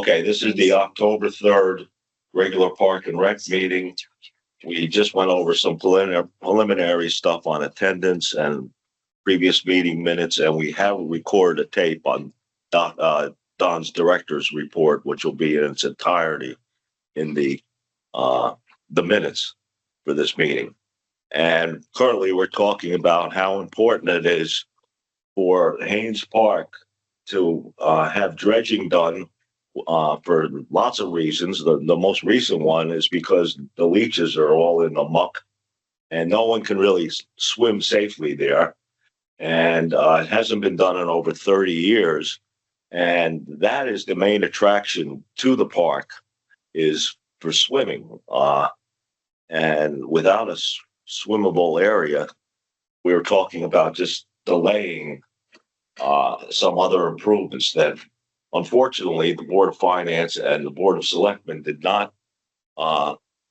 Okay, this is the October 3rd regular Park and Rec meeting. We just went over some preliminary stuff on attendance and previous meeting minutes, and we have recorded a tape on Don's director's report, which will be in its entirety in the minutes for this meeting. And currently, we're talking about how important it is for Haynes Park to have dredging done for lots of reasons. The most recent one is because the leaches are all in the muck and no one can really swim safely there. And it hasn't been done in over 30 years. And that is the main attraction to the park, is for swimming. And without a swimmable area, we were talking about just delaying some other improvements that, unfortunately, the Board of Finance and the Board of Selectmen did not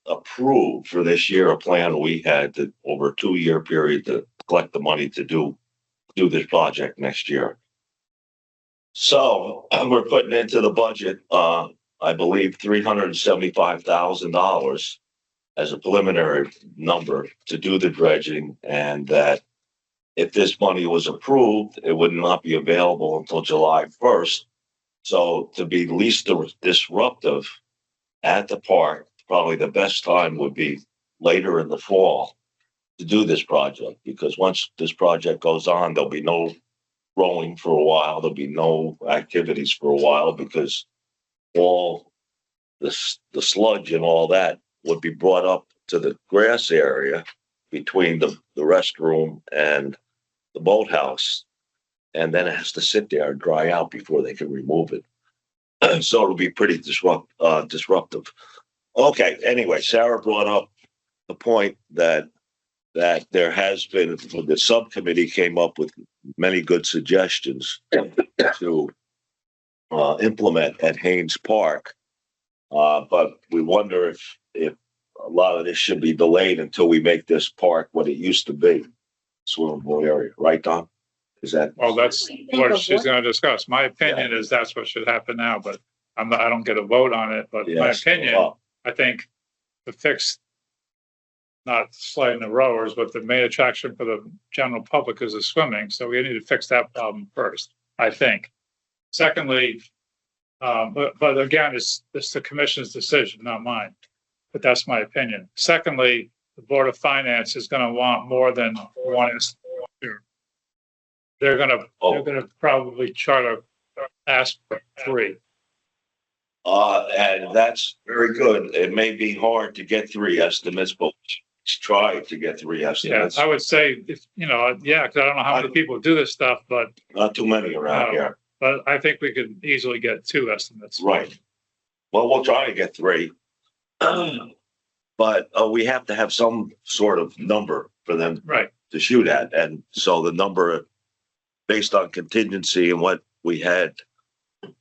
approve for this year. A plan we had to, over a 2-year period, to collect the money to do this project next year. So we're putting into the budget, I believe, $375,000 as a preliminary number to do the dredging, and that if this money was approved, it would not be available until July 1st. So to be least disruptive at the park, probably the best time would be later in the fall to do this project, because once this project goes on, there'll be no rowing for a while. There'll be no activities for a while, because all the sludge and all that would be brought up to the grass area between the restroom and the boathouse. And then it has to sit there and dry out before they can remove it. So it'll be pretty disruptive. Okay, anyway, Sarah brought up the point that there has been, the subcommittee came up with many good suggestions to implement at Haynes Park. But we wonder if a lot of this should be delayed until we make this park what it used to be, swimmable area, right, Don? Is that? Well, that's what she's going to discuss. My opinion is that's what should happen now, but I don't get a vote on it. But my opinion, I think to fix, not sliding the rowers, but the main attraction for the general public is the swimming. So we need to fix that problem first, I think. Secondly, but again, it's the commission's decision, not mine. But that's my opinion. Secondly, the Board of Finance is going to want more than one. They're going to probably ask for 3. And that's very good. It may be hard to get 3 estimates, but let's try to get 3 estimates. Yeah, I would say, because I don't know how many people do this stuff, but not too many around here. But I think we could easily get 2 estimates. Right. Well, we'll try to get 3. But we have to have some sort of number for them to shoot at. And so the number, based on contingency and what we had,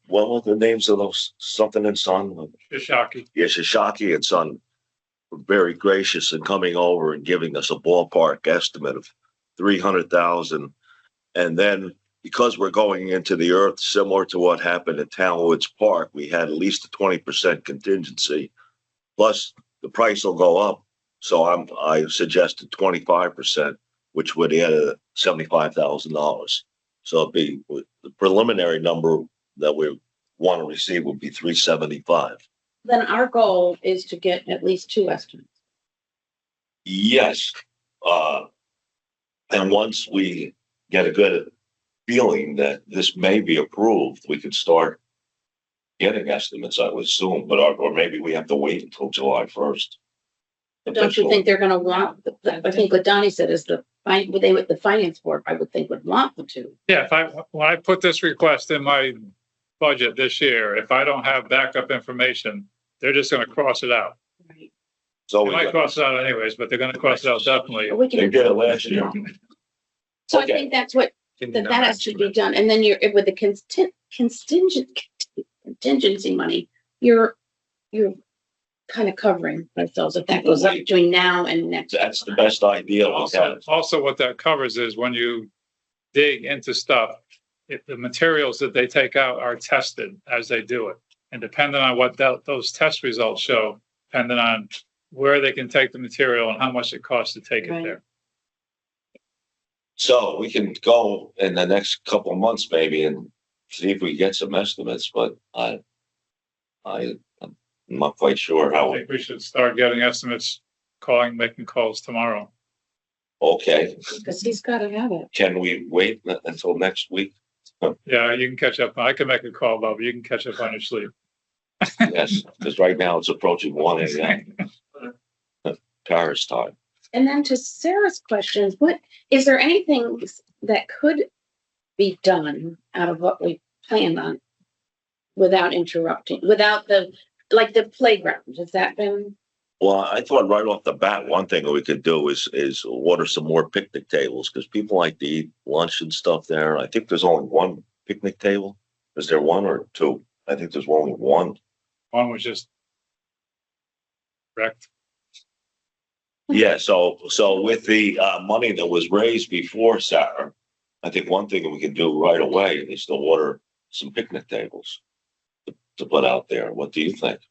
what were the names of those, something and Son? Shishaki. Yeah, Shishaki and Son were very gracious in coming over and giving us a ballpark estimate of 300,000. And then, because we're going into the earth, similar to what happened at Townwoods Park, we had at least a 20% contingency. Plus, the price will go up. So I suggested 25%, which would add $75,000. So it'd be, the preliminary number that we want to receive would be 375. Then our goal is to get at least 2 estimates. Yes. And once we get a good feeling that this may be approved, we could start getting estimates, I would assume, but or maybe we have to wait until July 1st. Don't you think they're going to want? I think what Donnie said is the finance board, I would think, would want the 2. Yeah, when I put this request in my budget this year, if I don't have backup information, they're just going to cross it out. Right. So they might cross it out anyways, but they're going to cross it out definitely. They did it last year. So I think that's what that has to be done, and then with the contingency money, you're kind of covering ourselves if that goes up between now and next. That's the best idea. Also, what that covers is when you dig into stuff, if the materials that they take out are tested as they do it. And depending on what those test results show, depending on where they can take the material and how much it costs to take it Right. there. So we can go in the next couple of months maybe and see if we get some estimates, but I'm not quite sure I how. think we should start getting estimates, making calls tomorrow. Okay, Because he's gotta have it. can we wait until next week? Yeah, you can catch up. I can make a call, Bob, but you can catch up on your sleep. Yes, because right now it's approaching 1 a.m. Paris time. And then to Sarah's questions, is there anything that could be done out of what we planned on without interrupting, without the playground? Has that been? Well, I thought right off the bat, one thing that we could do is order some more picnic tables because people like to eat lunch and stuff there. I think there's only one picnic table. Is there one or two? I think there's only one. One was just wrecked. Yeah, so with the money that was raised before, Sarah, I think one thing that we can do right away is to order some picnic tables to put out there. What do you think?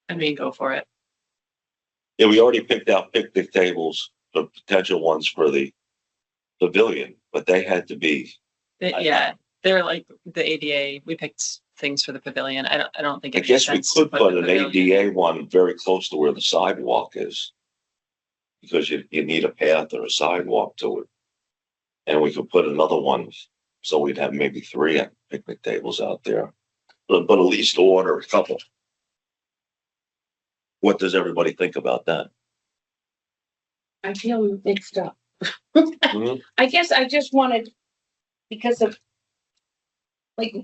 I mean, go for it. Yeah, we already picked out picnic tables, the potential ones for the pavilion, but they had to be. Yeah, they're like the ADA. We picked things for the pavilion. I don't think. I It guess makes we sense to could put the an pavilion. ADA one very close to where the sidewalk is. Because you need a path or a sidewalk to it. And we could put another one, so we'd have maybe 3 picnic tables out there. But at least order a couple. What does everybody think about that? I feel mixed up. Mhm. I guess I just wanted, because of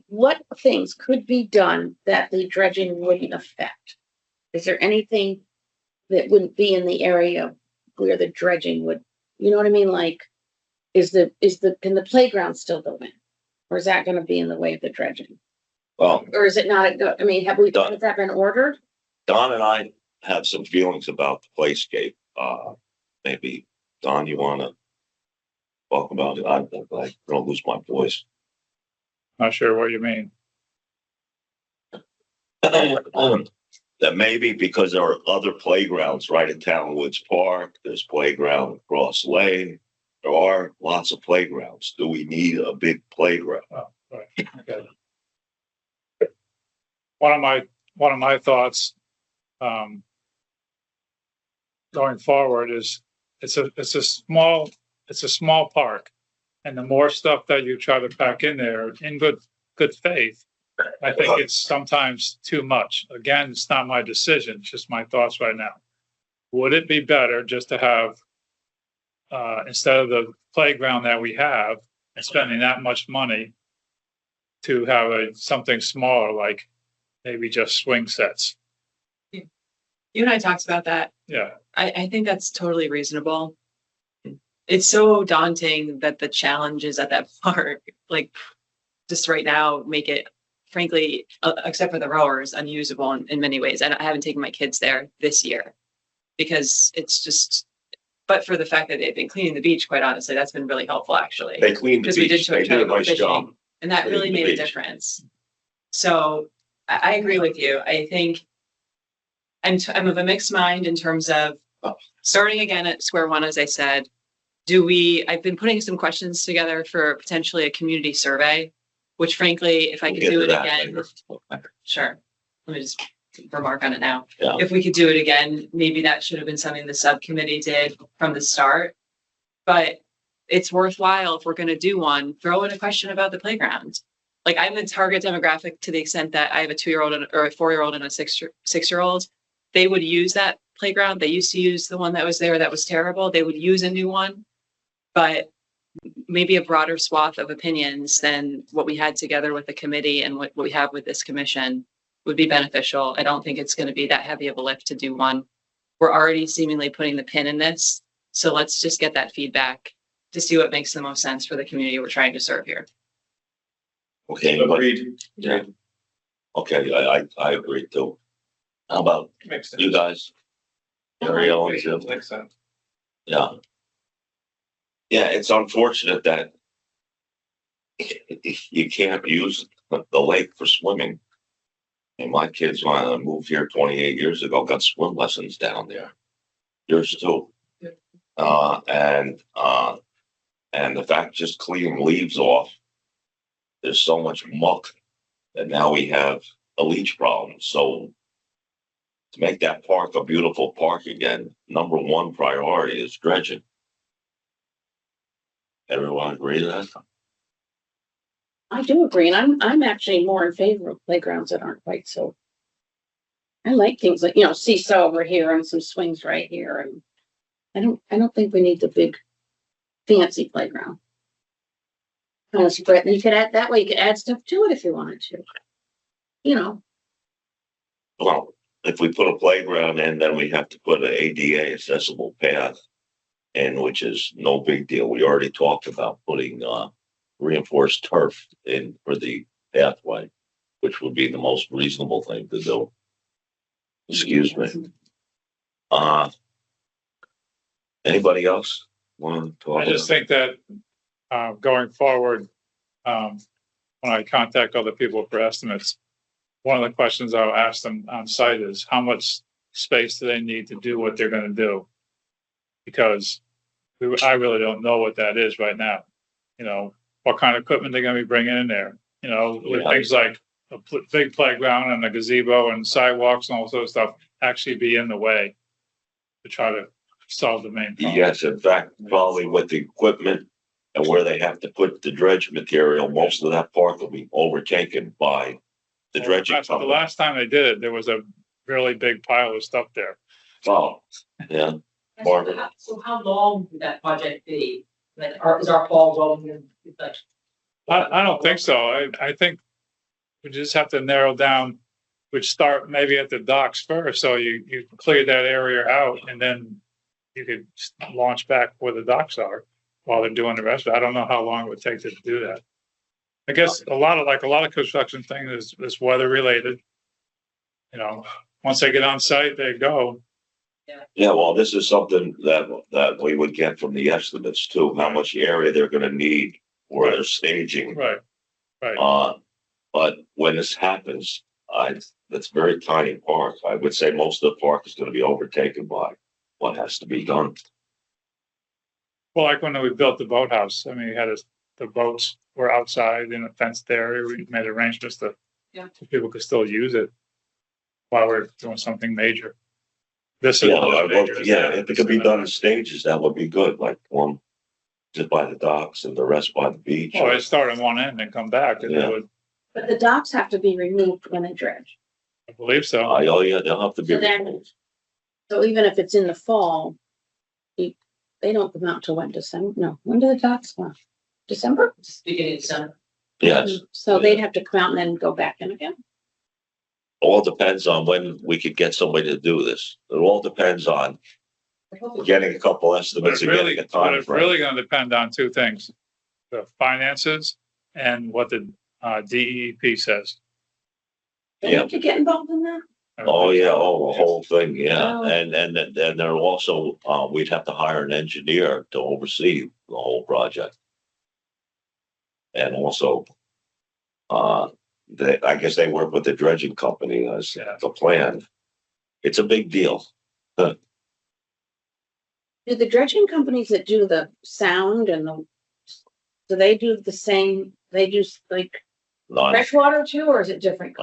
what things could be done that the dredging wouldn't affect? Is there anything that wouldn't be in the area where the dredging would, you know what I mean? Like, can the playground still go in? Or is that gonna be in the way of the dredging? Well, Or is it not, I mean, has that been ordered? Don and I have some feelings about the playscape. Maybe, Don, you want to talk about it? I don't lose my voice. Not sure what you mean. That maybe because there are other playgrounds right in Town Woods Park, there's playground across Lane. There are lots of playgrounds. Do we need a big playground? Oh, right. Okay. One of my thoughts, going forward is it's a small park. And the more stuff that you try to pack in there in good faith, I think it's sometimes too much. Again, it's not my decision, it's just my thoughts right now. Would it be better just to have, instead of the playground that we have and spending that much money, to have something smaller, like maybe just swing sets? You and I talked about that. Yeah. I think that's totally reasonable. It's so daunting that the challenges at that park, like just right now, make it, frankly, except for the rowers, unusable in many ways. I haven't taken my kids there this year because it's just, but for the fact that they've been cleaning the beach, quite honestly, that's been really helpful actually. They cleaned the Because we did beach. try They did a to go nice fishing, job. and that really Cleaning the made a beach. difference. So I agree with you. I think I'm of a mixed mind in terms of starting again at square one, as I said. I've been putting some questions together for potentially a community survey, which frankly, if I We'll could get do to it that again, later. sure. Let me just remark on it now. Yeah. If we could do it again, maybe that should have been something the subcommittee did from the start. But it's worthwhile if we're going to do one, throw in a question about the playground. Like, I'm the target demographic to the extent that I have a 2-year-old or a 4-year-old and a 6-year-old. They would use that playground. They used to use the one that was there that was terrible. They would use a new one, but maybe a broader swath of opinions than what we had together with the committee and what we have with this commission would be beneficial. I don't think it's going to be that heavy of a lift to do one. We're already seemingly putting the pin in this. So let's just get that feedback to see what makes the most sense for the community we're trying to serve here. Okay. Agreed. Yeah. Okay, I agree too. How about Makes sense. you guys? Gary Owens, Jim? Makes sense. Yeah. Yeah, it's unfortunate that you can't use the lake for swimming. And my kids, when I moved here 28 years ago, got swim lessons down there. Yours too. And the fact just cleaning leaves off, there's so much muck that now we have a leach problem. So to make that park a beautiful park again, number one priority is dredging. Everyone agree to that? I do agree, and I'm actually more in favor of playgrounds that aren't quite so. I like things like, seesaw over here and some swings right here, and I don't think we need the big fancy playground. Kind of spread, and you could add, that way you could add stuff to it if you wanted to. Well, if we put a playground in, then we have to put an ADA accessible path in, which is no big deal. We already talked about putting reinforced turf in for the pathway, which would be the most reasonable thing to do. Excuse me. Anybody else want to talk? I just think that going forward, when I contact other people for estimates, one of the questions I'll ask them on site is how much space do they need to do what they're going to do? Because I really don't know what that is right now. What kind of equipment they're going to be bringing in there. With things like a big playground and a gazebo and sidewalks and all sorts of stuff actually be in the way to try to solve the main problem. Yes, in fact, probably with the equipment and where they have to put the dredge material, most of that park will be overtaken by the dredging The company. last time they did it, there was a really big pile of stuff there. Oh, yeah. Margaret? So how long would that project be? Like, is our fall rolling? Like, I don't think so. I think we just have to narrow down, which start maybe at the docks first. So you clear that area out and then you could launch back where the docks are while they're doing the rest. I don't know how long it would take to do that. I guess a lot of construction things is weather related. Once they get on site, they go. Yeah, well, this is something that we would get from the estimates too, how much area they're gonna need for their staging. Right. But when this happens, that's a very tiny park. I would say most of the park is gonna be overtaken by what has to be done. Well, like when we built the boathouse, I mean, the boats were outside in a fenced area. We made arrangements so people could still use it while we're doing something major. This is If it could be done in stages, that would be good, like one just by the docks and the rest by the beach. Well, they start on one end and come back, and Yeah. they would, But the docks have to be removed when they dredge. I believe so. Oh, yeah, they'll have to be. So then- So even if it's in the fall, they don't come out till when, December? No, when do the docks come out? December? beginning of summer. Yes, So they'd have to come out and then go back in again. all depends on when we could get somebody to do this. It all depends on getting a couple But estimates it's and getting a time it's frame. really gonna depend on two things, the finances and what the DEP says. They Yeah. have to get involved in that? Oh, yeah, the whole thing, yeah. Oh. And there also, we'd have to hire an engineer to oversee the whole project. And also, I guess they work with the dredging company as the plan. It's a big deal. Do the dredging companies that do the sound and do they do the same, they do like freshwater too, or is it different?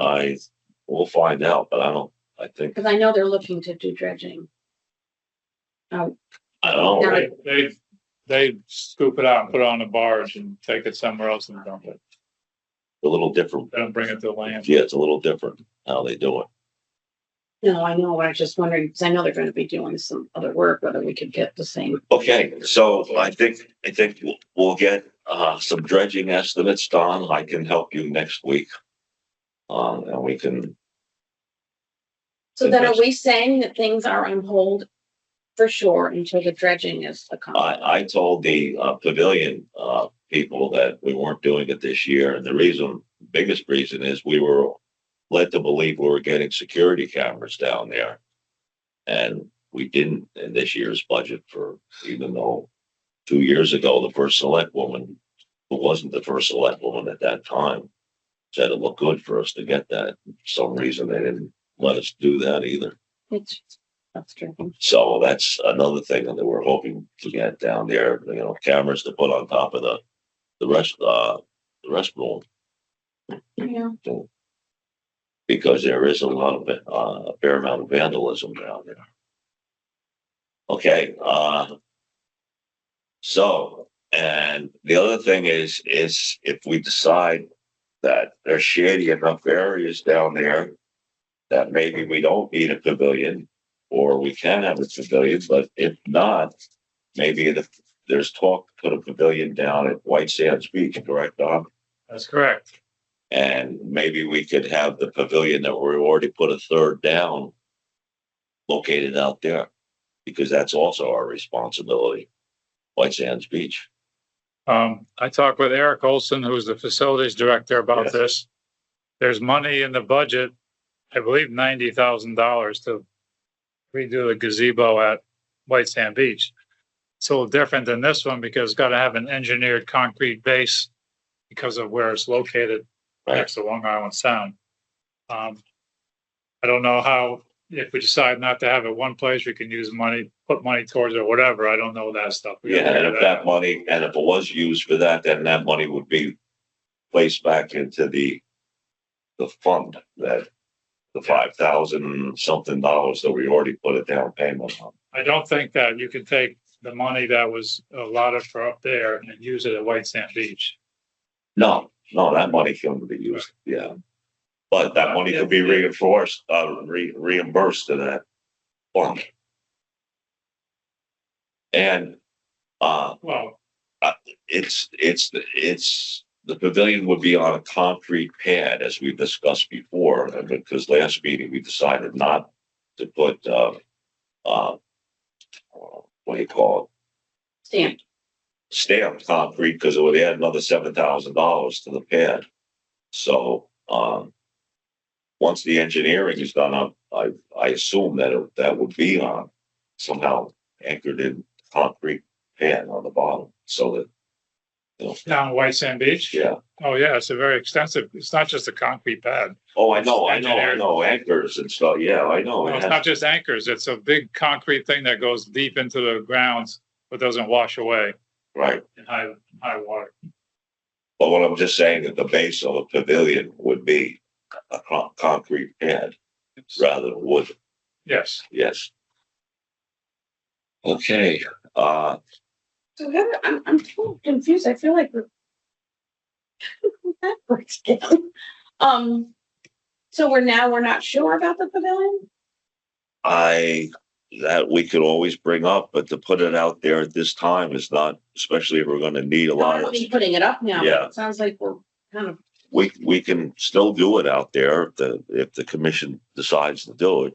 We'll find out, but I think, Because I know they're looking to do dredging. Oh, I don't know. They scoop it out and put it on a barge and take it somewhere else and dump it. A little different. They don't bring it to land. Yeah, it's a little different how they do it. no, I know, I was just wondering, because I know they're gonna be doing some other work, whether we could get the same. Okay, so I think we'll get some dredging estimates done. I can help you next week. And we can, So then are we saying that things are on hold for sure until the dredging is accomplished? I told the pavilion people that we weren't doing it this year, and the biggest reason is we were led to believe we were getting security cameras down there. And we didn't in this year's budget even though 2 years ago, the first select woman, who wasn't the first select woman at that time, said it looked good for us to get that. For some reason, they didn't let us do that either. It's frustrating. So that's another thing that we're hoping to get down there, cameras to put on top of the restroom. Yeah. Because there is a fair amount of vandalism down there. Okay, so, and the other thing is if we decide that there's shady enough areas down there that maybe we don't need a pavilion, or we can have a pavilion, but if not, maybe there's talk to put a pavilion down at White Sands Beach, correct, Don? That's correct. And maybe we could have the pavilion that we already put a third down located out there, because that's also our responsibility. White Sands Beach. I talked with Eric Olson, who's the facilities director, about Yes. this. There's money in the budget, I believe $90,000 to redo the gazebo at White Sand Beach. It's a little different than this one because it's got to have an engineered concrete base because of where it's located next to Long Island Sound. I don't know how, if we decide not to have it one place, we can use money, put money towards it or whatever. I don't know that stuff. We gotta Yeah, and figure if that that out. money, and if it was used for that, then that money would be placed back into the fund that the 5,000 something dollars that we already put a down payment on. I don't think that you can take the money that was allotted for up there and use it at White Sand Beach. No, that money can be used, yeah. But that money could be reimbursed to that fund. And, Well, it's the pavilion would be on a concrete pad, as we discussed before, and because last meeting we decided not to put, what do you call it? Stamped concrete, because it would add another $7,000 to the pad. So, once the engineering is done, I assume that would be on somehow anchored in concrete pad on the bottom, so that, down at White Sand Beach? yeah. Oh, yeah, it's a very extensive, it's not just a concrete pad. Oh, I know, anchors and stuff, yeah, I know. Well, it's not just anchors, it's a big concrete thing that goes deep into the grounds, but doesn't wash away Right, in high water. but what I'm just saying, that the base of a pavilion would be a concrete pad rather than wood, Yes. yes. Okay, So Heather, I'm totally confused. I feel like we're backwards again. So we're not sure about the pavilion? that we could always bring up, but to put it out there at this time is not, especially if we're gonna need a lot of, Be putting it up now. Yeah. It sounds like we're kind of, we can still do it out there if the commission decides to do it.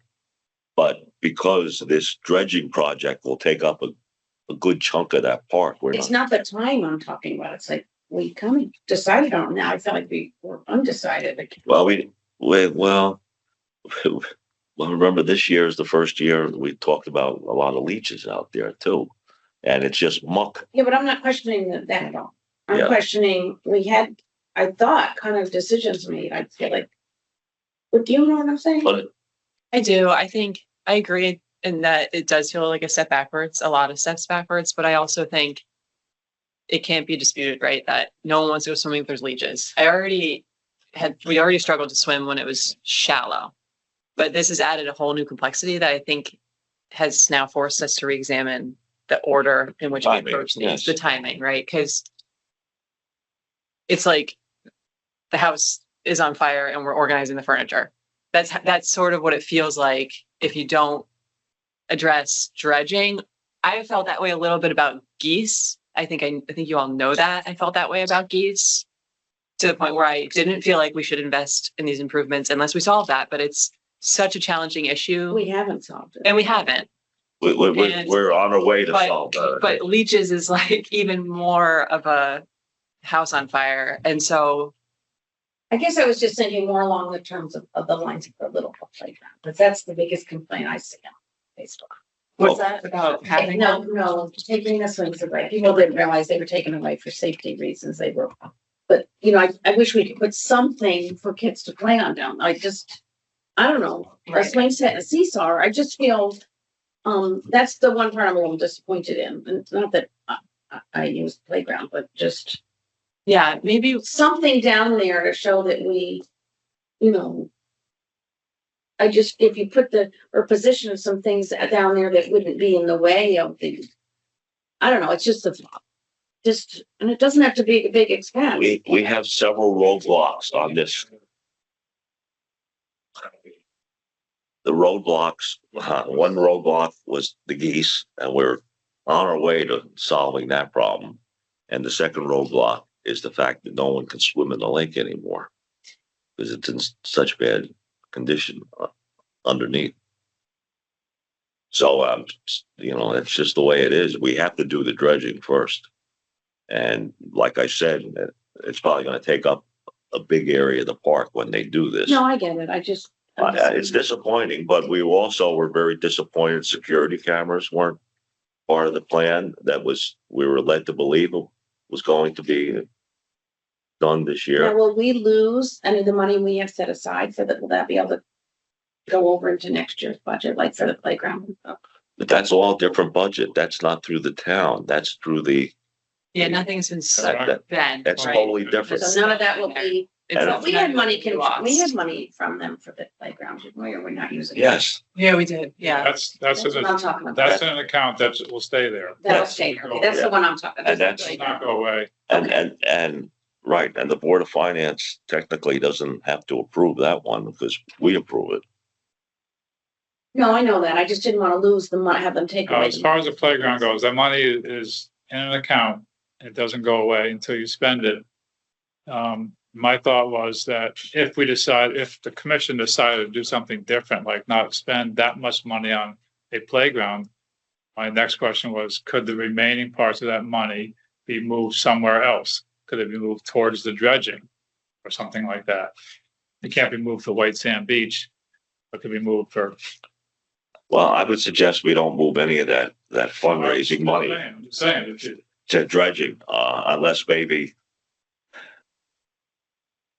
But because this dredging project will take up a good chunk of that park, it's not the time I'm talking about. It's like we kind of decided on it. Now. I feel like we were undecided. well, remember this year is the first year we talked about a lot of leeches out there too. And it's just muck. Yeah, but I'm not questioning that at all. I'm Yeah. questioning, we had, I thought, kind of decisions made. I feel like, but do you know what I'm saying? But I do. I think I agree in that it does feel like a step backwards, a lot of steps backwards, but I also think it can't be disputed, right? That no one wants to go swimming if there's leeches. We already struggled to swim when it was shallow, but this has added a whole new complexity that I think has now forced us to reexamine the order in which we Timing, approach these, yes. the timing, right? Because it's like the house is on fire and we're organizing the furniture. That's sort of what it feels like if you don't address dredging. I felt that way a little bit about geese. I think you all know that. I felt that way about geese to the point where I didn't feel like we should invest in these improvements unless we solve that. But it's such a challenging issue, We haven't solved it. and we haven't. we're on our way to solve that. But leeches is like even more of a house on fire, and so I guess I was just thinking more along the terms of the lines of the little playground, because that's the biggest complaint I see on Facebook. what's that about having? No, taking the swings away. People didn't realize they were taken away for safety reasons. They were But, you know, I wish we could put something for kids to play on down. I don't know, a Right. swing set and a seesaw. I just feel, that's the one part I'm a little disappointed in. And not that I use the playground, but just Yeah, maybe, something down there to show that we, you know, if you put or position some things down there that wouldn't be in the way of I don't know, it's just and it doesn't have to be a big expense. We have several roadblocks on this. The roadblocks, one roadblock was the geese, and we're on our way to solving that problem. And the second roadblock is the fact that no one can swim in the lake anymore because it's in such bad condition underneath. So, you know, it's just the way it is. We have to do the dredging first. And like I said, it's probably going to take up a big area of the park when they do this. No, I get it. It's disappointing, but we also were very disappointed security cameras weren't part of the plan we were led to believe it was going to be done this Now, year. will we lose any of the money we have set aside for that? Will that be able to go over into next year's budget, like for the playground? But that's all different budget. That's not through the town. That's through yeah, nothing's been set that- then, that's right? totally different. So none of that will be, It's And not- we had money, we lost. we had money from them for the playground, didn't we? Or we're not using it? Yes, Yeah, we did, yeah. That's That's what I'm talking about. that's an account that will stay there. That'll stay there. That's the one I'm talking about. And that's- Does not go away. and right. And the Board of Finance technically doesn't have to approve that one because we approve it. No, I know that. I just didn't want to lose the money, have them take away. As far as the playground goes, that money is in an account. It doesn't go away until you spend it. My thought was that if the commission decided to do something different, like not spend that much money on a playground, my next question was, could the remaining parts of that money be moved somewhere else? Could it be moved towards the dredging or something like that? It can't be moved to White Sand Beach, but could be moved for. Well, I would suggest we don't move any of that fundraising money I'm just saying, if you- to dredging, unless maybe,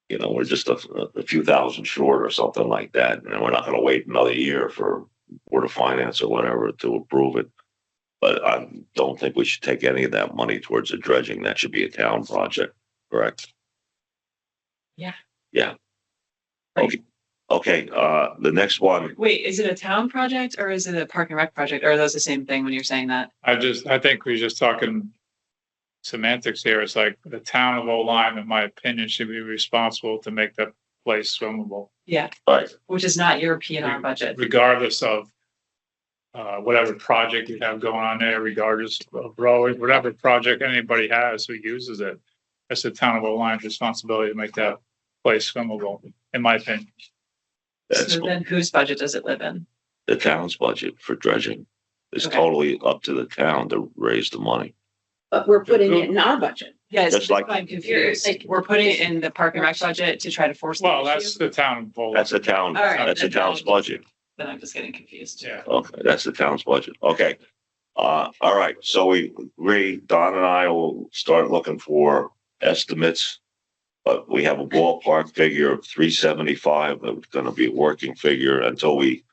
you know, we're just a few thousand short or something like that, and we're not going to wait another year for Board of Finance or whatever to approve it. But I don't think we should take any of that money towards the dredging. That should be a town project, correct? Yeah. Yeah. Okay, the next one, Wait, is it a town project or is it a park and rec project? Or are those the same thing when you're saying that? I think we're just talking semantics here. It's like the town of Old Lyme, in my opinion, should be responsible to make that place swimmable, Yeah, right, which is not your PNR budget. regardless of whatever project you have going on there, regardless of road, whatever project anybody has who uses it. It's the town of Old Lyme's responsibility to make that place swimmable, in my opinion. that's So then whose budget does it live in? the town's budget for dredging. It's Okay. totally up to the town to raise the money. But we're putting it in our budget. Yes, Just like- I'm confused. We're putting it in the park and rec budget to try to force. the Well, that's issue? the town of Old Lyme. That's the town, All right. that's the town's budget. Then I'm just getting confused. Yeah. Okay, that's the town's budget. Okay. All right, so we agree, Don and I will start looking for estimates. But we have a ballpark figure of 375. That's gonna be a working figure until we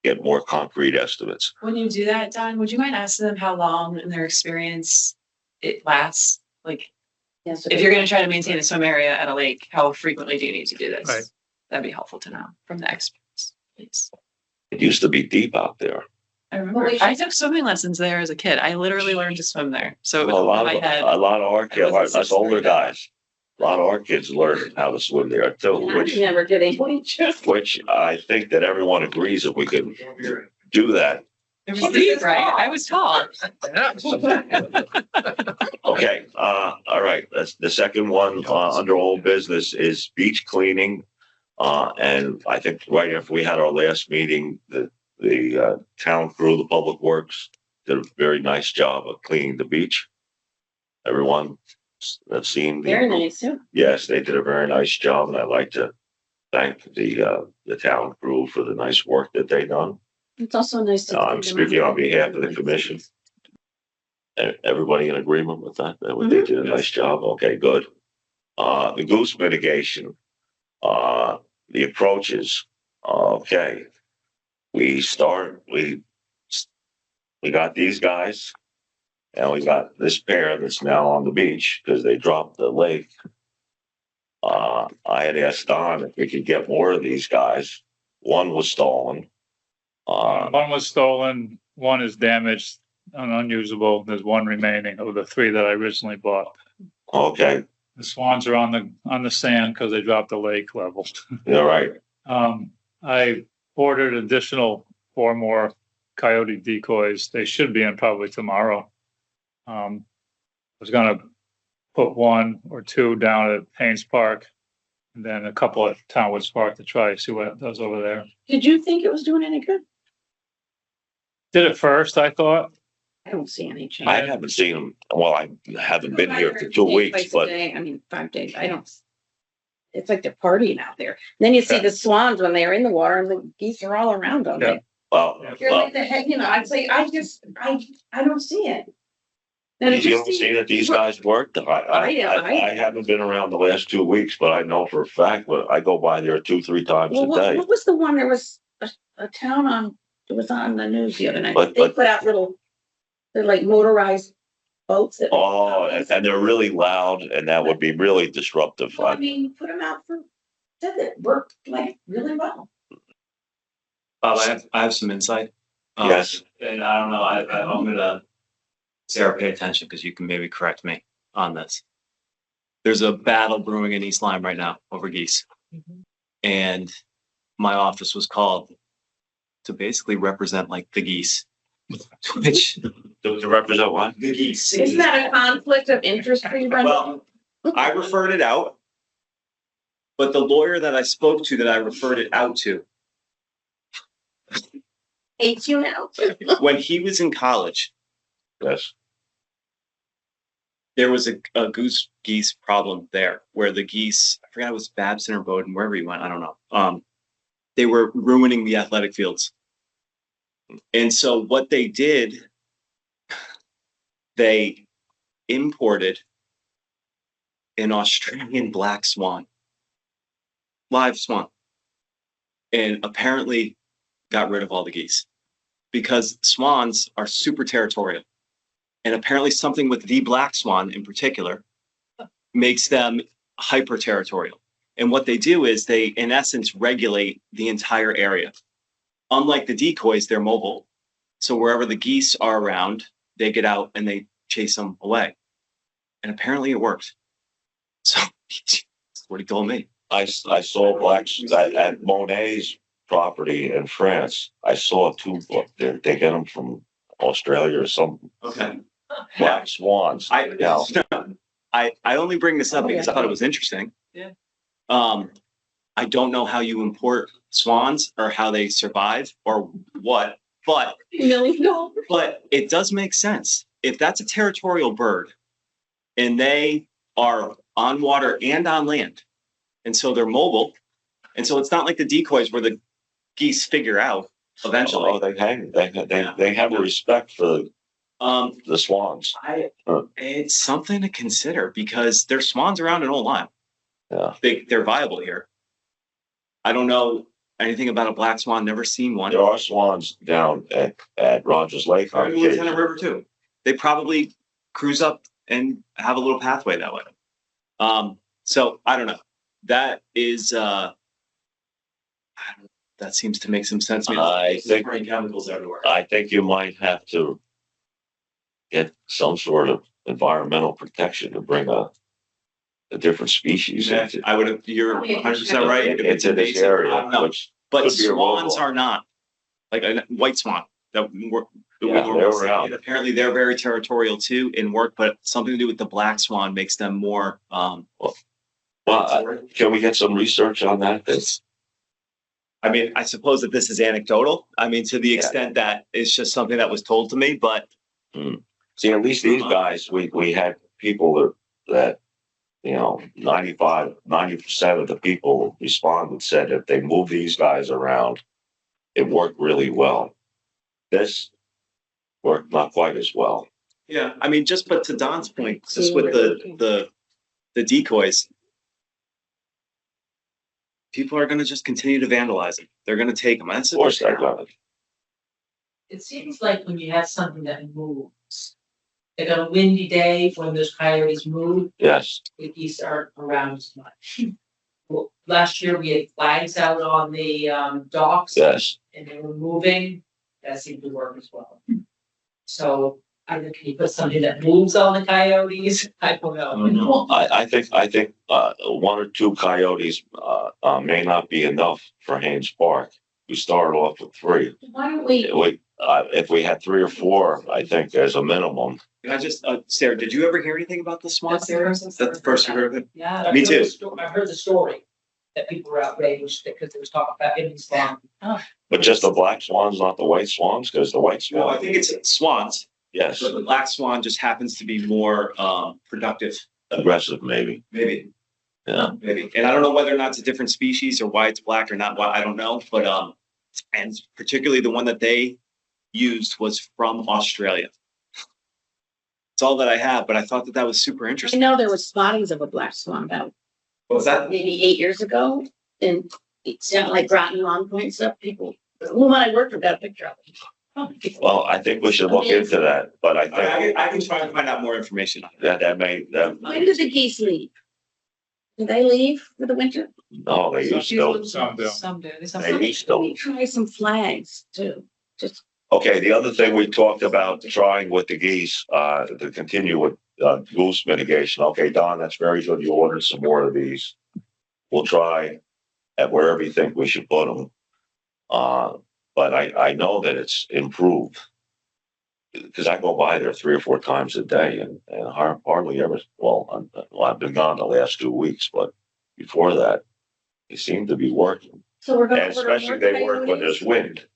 get more concrete estimates. When you do that, Don, would you mind asking them how long in their experience it lasts? Like, Yes. if you're gonna try to maintain a swim area at a lake, how frequently do you need to do this? Right. That'd be helpful to know from the experts, please. It used to be deep out there. I remember, we should- I took swimming lessons there as a kid. I literally learned to swim there. So it was A in lot my head. of our kids, wasn't us older sixth grade. guys, a lot of our kids learned how to swim there too, I'm which never getting. which I think that everyone agrees if we could do that. It was deep, right? I was tall. Okay, all right, that's the second one, under old business is beach cleaning. And I think right after we had our last meeting, the town crew, the public works, did a very nice job of cleaning the beach. Everyone have seen. Very nice, yeah. Yes, they did a very nice job, and I'd like to thank the town crew for the nice work that they done. It's also nice to. I'm speaking on behalf of the commission. Everybody in agreement with that? That they did a nice job? Okay, good. The goose mitigation, the approaches, okay. We got these guys. And we got this pair that's now on the beach because they dropped the lake. I had asked Don if we could get more of these guys. One was stolen. One was stolen, one is damaged and unusable. There's one remaining of the three that I originally bought. Okay, The swans are on the sand because they dropped the lake level. you're right. I ordered additional 4 more coyote decoys. They should be in probably tomorrow. I was gonna put 1 or 2 down at Haynes Park, and then a couple at Townwoods Park to try see what it does over there. Did you think it was doing any good? Did it first, I thought. I don't see any change. I haven't seen them. Well, I haven't been here for 2 Twice weeks, a but day, I mean, 5 days. I don't. It's like they're partying out there. Then you see the swans when they're in the water, and the geese are all around them. Yeah. well, You're like the head, I'd say, I don't see it. And it you just don't see seems- that these guys worked. I I- haven't been around the last 2 weeks, but I know for a fact, but I go by there 2-3 times Well, a what day. was the one, there was a town on, it was on the news the other night. But- They put out they're like motorized boats that. Oh, and they're really loud, and that would be really disruptive. Well, I mean, put them out said it worked like really well. Bob, I have some insight. Yes. And I don't know, I'm gonna, Sarah, pay attention because you can maybe correct me on this. There's a battle brewing in East Lyme right now over geese. And my office was called to basically represent like the geese, which To represent what? the geese. Isn't that a conflict of interest for you, Brenda? Well, I referred it out, but the lawyer that I spoke to that I referred it out to, Hates you now? when he was in college, Yes. there was a goose geese problem there where the geese, I forgot it was Babson or Bowden, wherever he went, I don't know. They were ruining the athletic fields. And so what they did, they imported an Australian black swan, live swan, and apparently got rid of all the geese because swans are super territorial. And apparently something with the black swan in particular makes them hyper territorial. And what they do is they, in essence, regulate the entire area. Unlike the decoys, they're mobile. So wherever the geese are around, they get out and they chase them away. And apparently it worked. So that's what he told me. I saw blacks at Monet's property in France. I saw 2, they get them from Australia or something. Okay. Black swans. I only bring this up because I thought it was interesting. Yeah. I don't know how you import swans or how they survive or what, but $1 million. But it does make sense. If that's a territorial bird and they are on water and on land, and so they're mobile, and so it's not like the decoys where the geese figure out eventually. Oh, they have a respect for the swans. It's something to consider because there's swans around in Old Lyme. Yeah. They're viable here. I don't know anything about a black swan, never seen one. There are swans down at Rogers Lake. on Lieutenant occasion. River too. They probably cruise up and have a little pathway that way. So I don't know. That is, that seems to make some sense. I think- Spraying chemicals everywhere. I think you might have to get some sort of environmental protection to bring a different species into I would have, you're 100% right. If it's into this invasive, I area, don't know. which But could be a swans roadblock. are not, like a white swan. That we're, Yeah, we're they're saying. around. Apparently they're very territorial too in work, but something to do with the black swan makes them more, can we get some research on that? That's I mean, I suppose that this is anecdotal. I mean, to the Yeah. extent that it's just something that was told to me, but see, at least these guys, we had people that 90% of the people responded, said if they move these guys around, it worked really well. This worked not quite as well. yeah, I mean, but to Don's point, just with the decoys, people are gonna just continue to vandalize them. They're gonna take them. That's Of course, they're gonna. It seems like when you have something that moves, like on a windy day, when those coyotes move, Yes, the geese aren't around as much. Well, last year we had flags out on the docks yes. and they were moving, that seemed to work as well. So either can you put something that moves on the coyotes? I don't know. I think, one or two coyotes, may not be enough for Haynes Park. We started off with 3. Why don't we, If we had 3 or 4, I think as a minimum. Can I just, Sarah, did you ever hear anything about the swans That's the there? first That's the first you heard of it? Yeah. I Me heard too. the I heard the story that people were outraged because there was talk about Indian swan. But just the black swans, not the white swans, because the white No, I swan, think it's swans, yes, but the black swan just happens to be more productive, aggressive maybe, maybe. yeah. Maybe, and I don't know whether or not it's a different species or why it's black or not, why, I don't know, but, and particularly the one that they used was from Australia. It's all that I have, but I thought that that was super I interesting. know there was spottings of a black swan about What was that? maybe 8 years ago, and it's down like Groton Long Point and stuff, people, the woman I worked with got a picture of it. Oh, Well, I think we should look into that, but I think I can try to find out more information on it. that may, when did the geese leave? Did they leave for the winter? no, they used to. Some do. Some do. They used to. We try some flags too, just, Okay, the other thing we talked about trying with the geese, to continue with, goose mitigation. Okay, Don, that's very good. You ordered some more of these. We'll try at wherever you think we should put them. But I know that it's improved. Because I go by there 3 or 4 times a day and hardly ever, well, I've been gone the last 2 weeks, but before that, they seem to be working. so we're gonna. And order especially more they work when there's coyotes? wind,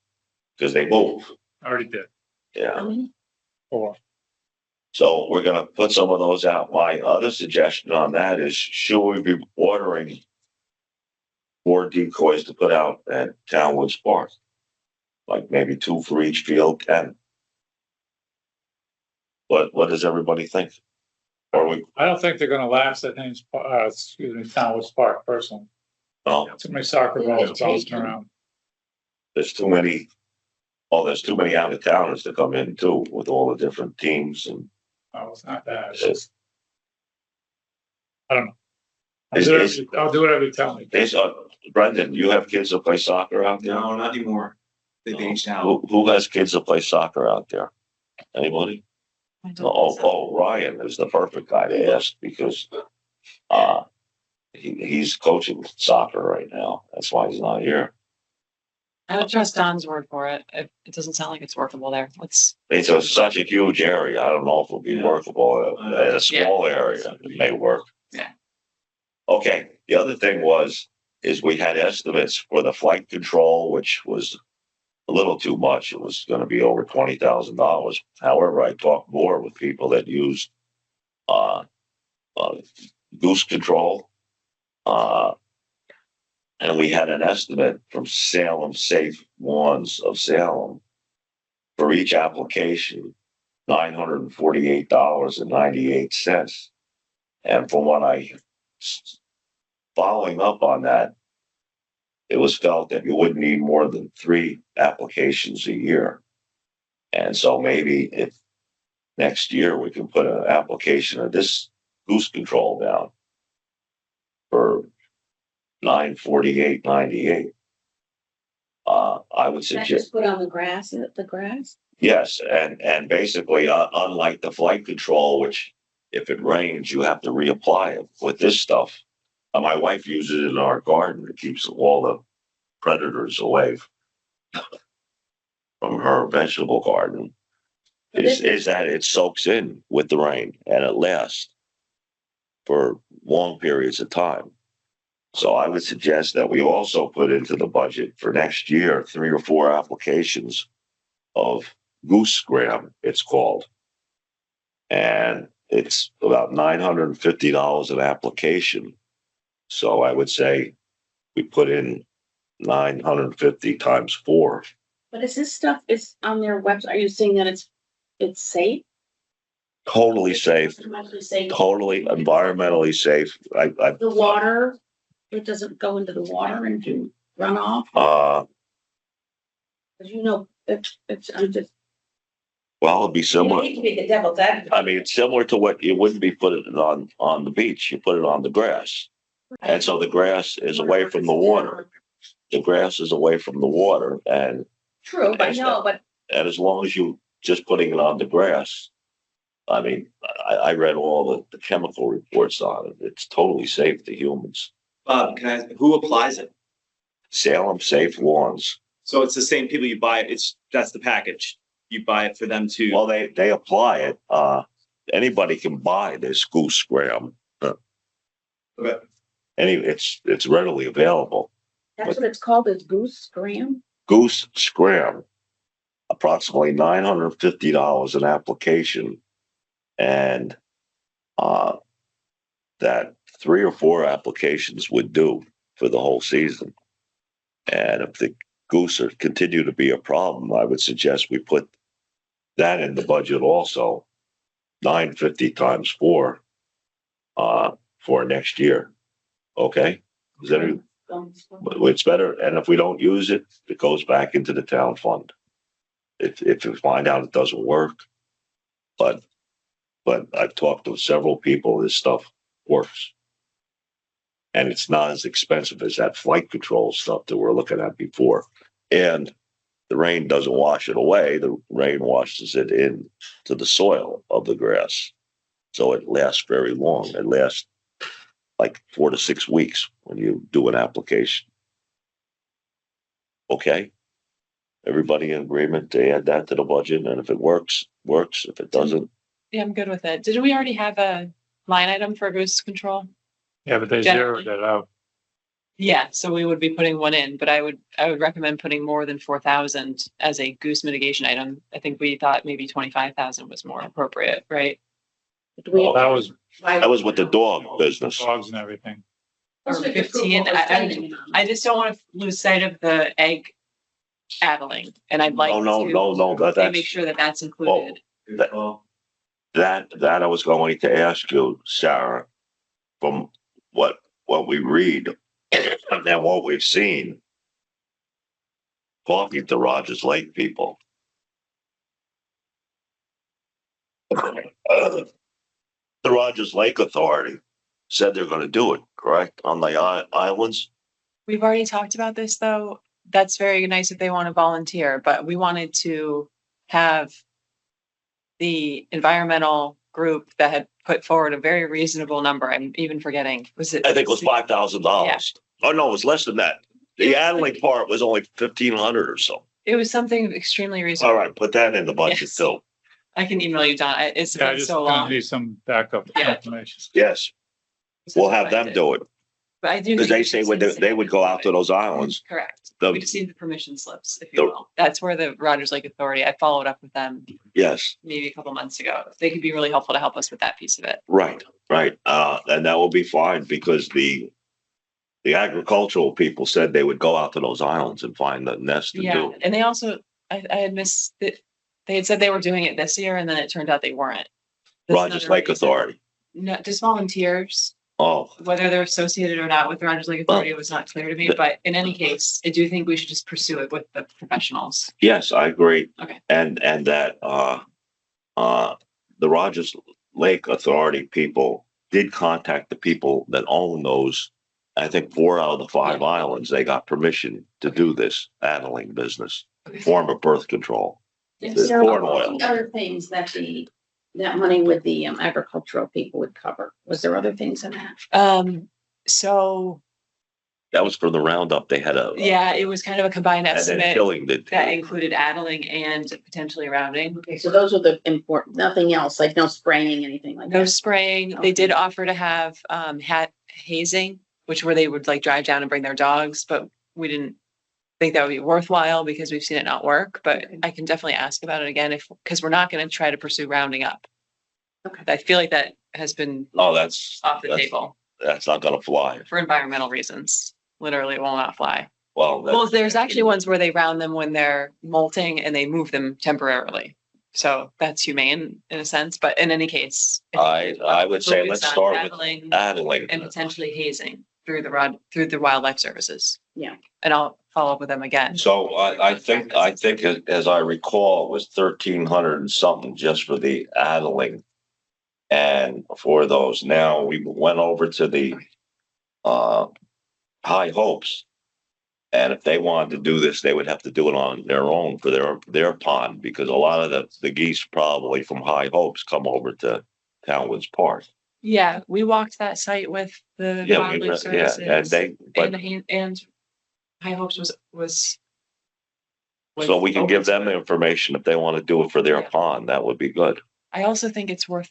because they move, Already did. yeah. How many? 4. So we're gonna put some of those out. My other suggestion on that is, should we be ordering more decoys to put out at Townwoods Park? Like maybe 2 for each field, 10. What does everybody think? Or we, I don't think they're gonna last at Townwoods Park personally. no, Too many soccer balls bouncing around. there's too many, there's too many out of towners to come in too, with all the different teams and. Oh, it's not bad. It's It's- just. I don't know. It's- I'll do whatever you tell me. There's, Brendan, you have kids that play soccer out there? No, not anymore. They've aged out. Who has kids that play soccer out there? Anybody? I don't Oh, think so. Ryan is the perfect guy to ask because, he's coaching soccer right now. That's why he's not here. I would trust Don's word for it. It doesn't sound like it's workable there. Let's, It's such a huge area. I don't know if it'll be Yeah. workable in a small area. It may work. Yeah. Okay, the other thing is we had estimates for the flight control, which was a little too much. It was gonna be over $20,000. However, I talked more with people that used, goose control. And we had an estimate from Salem Safe Lawns of Salem for each application, $948.98. And from what following up on that, it was felt that you wouldn't need more than 3 applications a year. And so maybe if next year we can put an application of this goose control down for $948.98. I would That suggest, just put on the grass, yes, and basically, unlike the flight control, which if it rains, you have to reapply it. With this stuff, my wife uses it in our garden. It keeps all the predators away from her vegetable garden. Is that it soaks in with the rain and it lasts for long periods of time. So I would suggest that we also put into the budget for next year 3 or 4 applications of Goose Gram, it's called. And it's about $950 an application. So I would say we put in 950 times 4. but is this stuff is on their website? Are you saying that it's safe? Totally safe, Environmentally safe? totally environmentally safe. The water, It doesn't go into the water and do runoff, because you know, I'm just. well, it'd be I similar. hate to be the devil's advocate. I mean, it's similar to what you wouldn't be putting it on the beach. You put it on the grass. And so the grass is away from the water. The grass is away from the water and True, I know, but as long as you just putting it on the grass, I mean, I read all the chemical reports on it. It's totally safe to humans. Bob, can I ask, who applies it? Salem Safe Lawns. So it's the same people you buy it, that's the package. You buy it for them to. Well, they apply it. Anybody can buy this goose scram. Okay. It's readily available. that's what it's called, is goose scram. Goose scram, approximately $950 an application. And that 3 or 4 applications would do for the whole season. And if the goose are continue to be a problem, I would suggest we put that in the budget also. $950 times 4 for next year. Okay? Is that it's better, and if we don't use it, it goes back into the town fund. If we find out it doesn't work, but I've talked to several people, this stuff works. And it's not as expensive as that flight control stuff that we're looking at before. And the rain doesn't wash it away. The rain washes it into the soil of the grass. So it lasts very long. It lasts like 4 to 6 weeks when you do an application. Okay? Everybody in agreement to add that to the budget, and if it works, works. If it doesn't, Yeah, I'm good with it. Did we already have a line item for goose control? Yeah, but they Generally. zeroed it out. Yeah, so we would be putting one in, but I would recommend putting more than 4,000 as a goose mitigation item. I think we thought maybe 25,000 was more appropriate, right? Do we- That was that was with the dog business. dogs and everything. Or Let's just 15. approve what we're spending it on. I just don't want to lose sight of the egg addling, and I'd like No, to no, make that's, sure that that's included. that I was going to ask you, Sarah, from what we read and then what we've seen, talking to Rogers Lake people. The Rogers Lake Authority said they're gonna do it, correct, on the islands? We've already talked about this, though. That's very nice if they want to volunteer, but we wanted to have the environmental group that had put forward a very reasonable number. I'm even forgetting, was it? I think it was $5,000. Oh, no, it was less than that. The Adelaide part was only 1,500 or so. It was something extremely reasonable. All right, put that in the budget Yes. too. I can email you, Don. It's Yeah, I been just so gonna long. need some backup Yeah. information. Yes, we'll have them do it, But I do. because think they we say should when send they would go out to something. those islands. Correct. The- We just need the permission slips, if the- you will. That's where the Rogers Lake Authority, I followed up with them Yes, maybe a couple months ago. They could be really helpful to help us with that piece of it. right. And that will be fine, because the agricultural people said they would go out to those islands and find the nest and Yeah, do. and they also, I had missed that. They had said they were doing it this year and then it turned out they weren't. That's Rogers another Lake reason. Authority. No, just volunteers, Oh, whether they're associated or not with the Rogers Lake Authority was not clear to me, the- but in any case, I do think we should just pursue it with the professionals. yes, I agree. Okay. And that, the Rogers Lake Authority people did contact the people that own those. I think 4 out of the 5 islands, they got permission to do this addling business, form of birth control. The So, corn oil. the other things that that money with the agricultural people would cover, was there other things in that? So, That was for the roundup. They had a. yeah, it was kind of a combined And then estimate killing that the, included addling and potentially rounding. Okay, so those are the important, nothing else, like no spraying, anything like No that. spraying. They did offer to have hazing, which where they would like drive down and bring their dogs, but we didn't think that would be worthwhile because we've seen it not work. But I can definitely ask about it again because we're not going to try to pursue rounding up. Okay. I feel like that has been oh, that's table That's not gonna fly. for environmental reasons. Literally, it will not fly. Well, Well, there's actually ones where they round them when they're molting and they move them temporarily. So that's humane in a sense, but in any case. I would say focus let's on start with dabbling addling. and potentially hazing. through the wildlife services. Yeah. And I'll follow up with them again. So I think as I recall, it was 1,300 and something just for the Adeling. And for those, now we went over to the High Hopes. And if they wanted to do this, they would have to do it on their own for their pond, because a lot of the geese probably from High Hopes come over to Townwoods Park. Yeah, we walked that site with the Yeah, wildlife yeah, services. and they, but, And High Hopes was. so we can give them the information if they want to do it for their Yeah. pond, that would be good. I also think it's worth,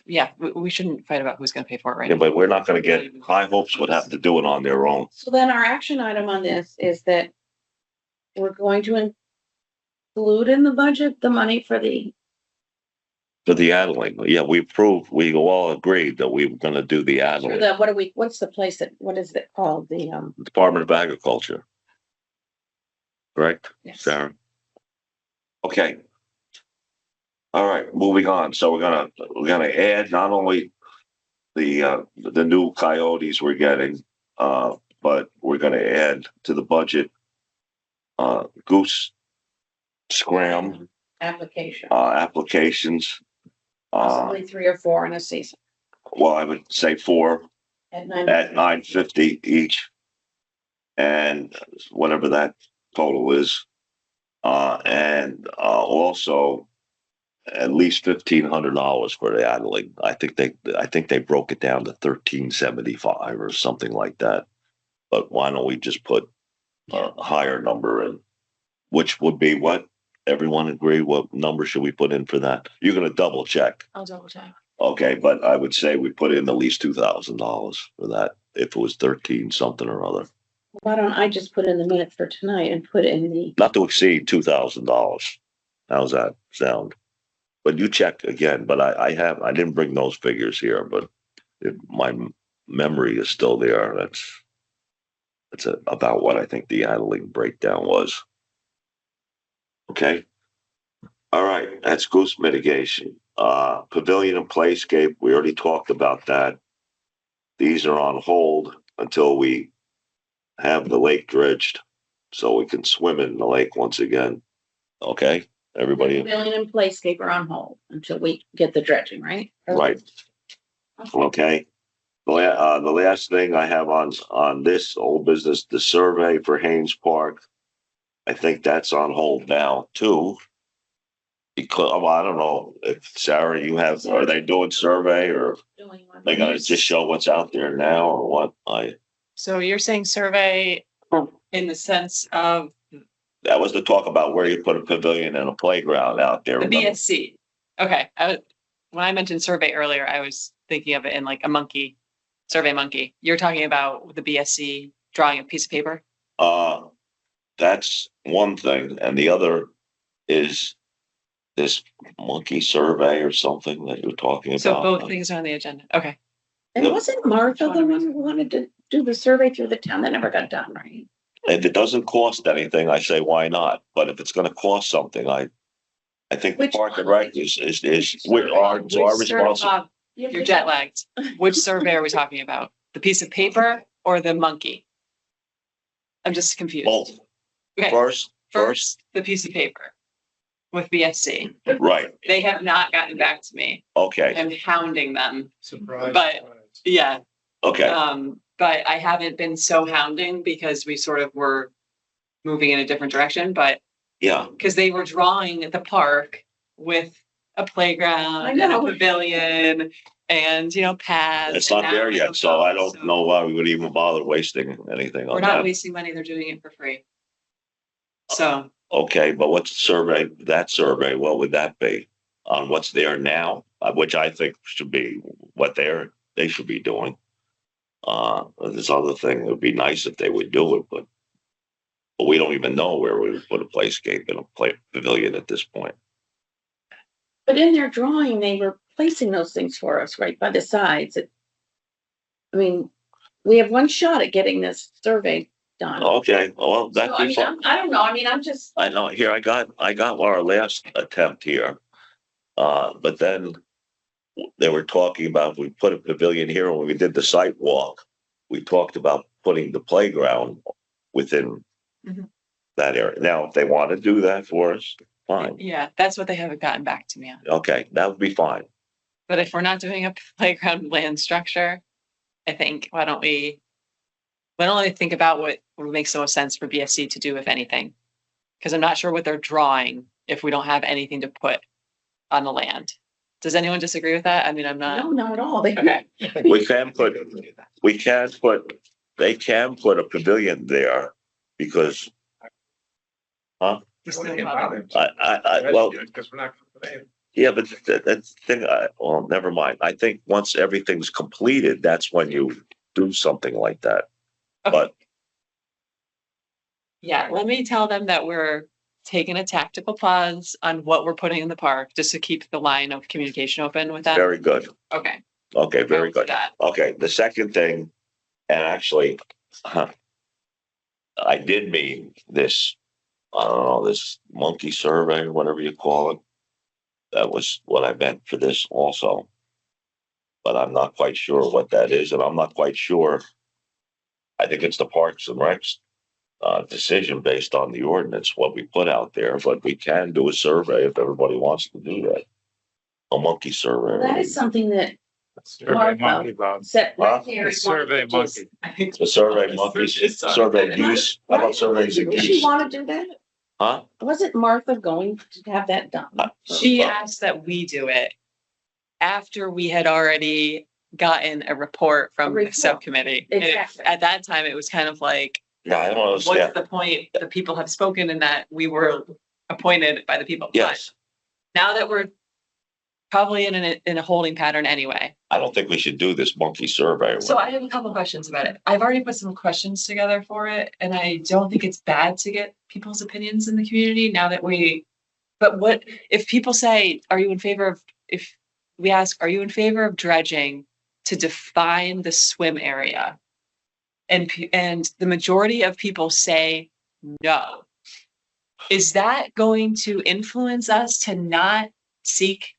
yeah, we shouldn't fight about who's gonna pay for it, right? Yeah, but we're not gonna get, High Hopes would have to do it on their own. So then our action item on this is that we're going to include in the budget the money for the, For the Adeling, yeah, we all agreed that we were gonna do the for Adeling, the, what's the place that, what is it called? The, Department of Agriculture. Correct, yes. Sarah? Okay. All right, moving on. So we're gonna add not only the new coyotes we're getting, but we're gonna add to the budget goose scram Application, applications. possibly 3 or 4 in a season Well, I would say 4 at 9. at $9.50 each, and whatever that total is, and also at least $1,500 for the Adeling. I think they broke it down to $1,375 or something like that. But why don't we just put a higher number in, which would be what? Everyone agree? What number should we put in for that? You're gonna double check. I'll double check. Okay, but I would say we put in at least $2,000 for that if it was 13 something or other. Why don't I just put in the minute for tonight and put in the, Not to exceed $2,000. How's that sound? But you check again, but I didn't bring those figures here, but if my memory is still there, that's about what I think the Adeling breakdown was. Okay. All right, that's goose mitigation. Pavilion and playscape, we already talked about that. These are on hold until we have the lake dredged so we can swim in the lake once again. Okay, everybody, pavilion and playscape are on hold until we get the dredging, right? right? Okay. The last thing I have on this old business, the survey for Haynes Park. I think that's on hold now too. Because, well, I don't know if Sarah, are they doing survey or Doing one. they gonna just show what's out there now or what? So you're saying survey in the sense of That was the talk about where you put a pavilion and a playground out there. the remember? BSC? Okay, when I mentioned survey earlier, I was thinking of it in like a monkey, survey monkey. You're talking about the BSC drawing a piece of paper? That's one thing. And the other is this monkey survey or something that you're talking about. So both things are on the agenda. Okay. And wasn't Martha the one who wanted to do the survey through the town? That never got done, right? If it doesn't cost anything, I say, why not? But if it's gonna cost something, I think the Which Park and one? Rec is our responsibility. You're jet lagged. Which survey are we talking about? The piece of paper or the monkey? I'm just confused. Both. Okay, First, the piece of paper with BSC. right, They have not gotten back to me. okay, I'm hounding them. Surprise. But- Yeah. okay, But I haven't been so hounding because we sort of were moving in a different direction, but yeah, because they were drawing at the park with a playground I and a know. pavilion and, paths. it's and not now there we yet, so I don't so know why we would even bother wasting anything We're on not that. wasting money. They're doing it for free. So Okay, but what's that survey, what would that be? On what's there now, which I think should be what they should be doing. This other thing, it would be nice if they would do it, but we don't even know where we would put a playscape and a pavilion at this point. But in their drawing, they were placing those things for us right by the sides. I mean, we have one shot at getting this survey done. Okay, well, So, that'd I be mean, fun. I don't know. I mean, I'm just, I know, here, I got our last attempt here. But then they were talking about, if we put a pavilion here when we did the site walk, we talked about putting the playground within Mhm. that area. Now, if they want to do that for us, fine. Yeah, that's what they haven't gotten back to me on. Okay, that would be fine. But if we're not doing a playground land structure, I think, why don't we think about what makes the most sense for BSC to do, if anything? Because I'm not sure what they're drawing if we don't have anything to put on the land. Does anyone disagree with that? I mean, I'm No, not. not at all. They- Okay. They can put a pavilion there because, well, Because we're not. yeah, but that's the thing, well, never mind. I think once everything's completed, that's when you do something like that. But Yeah, let me tell them that we're taking a tactical pause on what we're putting in the park, just to keep the line of communication open with them. very good. Okay. Okay, very I'll do good. that. Okay, the second thing, and actually, I did mean this, I don't know, this monkey survey, whatever you call it. That was what I meant for this also. But I'm not quite sure what that is, and I'm not quite sure. I think it's the Parks and Recs decision based on the ordinance, what we put out there, but we can do a survey if everybody wants to do that. A monkey survey. That is something that Survey monkey, Bob. set right Huh? there. The survey monkey. The survey monkeys, survey use, how about surveys of Does she geese? want to do that? Huh? Wasn't Martha going to have that done? She asked that we do it after we had already gotten a report from the report. subcommittee. And Exactly. at that time, it was kind of like, Yeah, I don't understand. what's the point? The people have spoken and that we were appointed by the people. But Yes, now that we're probably in a holding pattern anyway. I don't think we should do this monkey survey. So I have a couple of questions about it. I've already put some questions together for it, and I don't think it's bad to get people's opinions in the community now that but what if people say, are you in favor of, if we ask, are you in favor of dredging to define the swim area? And the majority of people say no. Is that going to influence us to not seek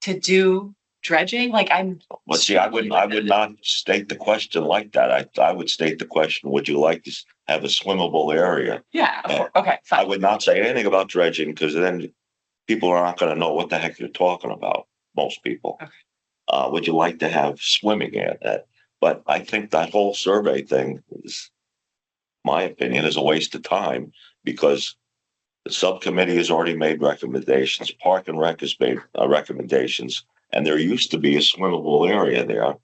to do dredging? Like But see, I would not state the question like that. I would state the question, would you like to have a swimmable area? yeah, Yeah. okay, I fine. would not say anything about dredging because then people are not gonna know what the heck you're talking about, most people. Okay. Would you like to have swimming at that? But I think that whole survey thing is, my opinion, is a waste of time because the subcommittee has already made recommendations, Park and Rec has made recommendations, and there used to be a swimmable area there.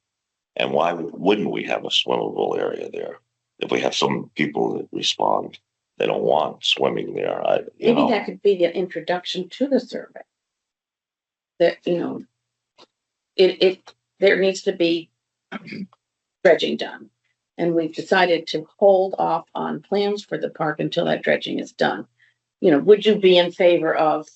And why wouldn't we have a swimmable area there? If we have some people that respond, they don't want swimming there, Maybe that could be the introduction to the survey. That, there needs to be dredging done. And we've decided to hold off on plans for the park until that dredging is done. Would you be in favor of,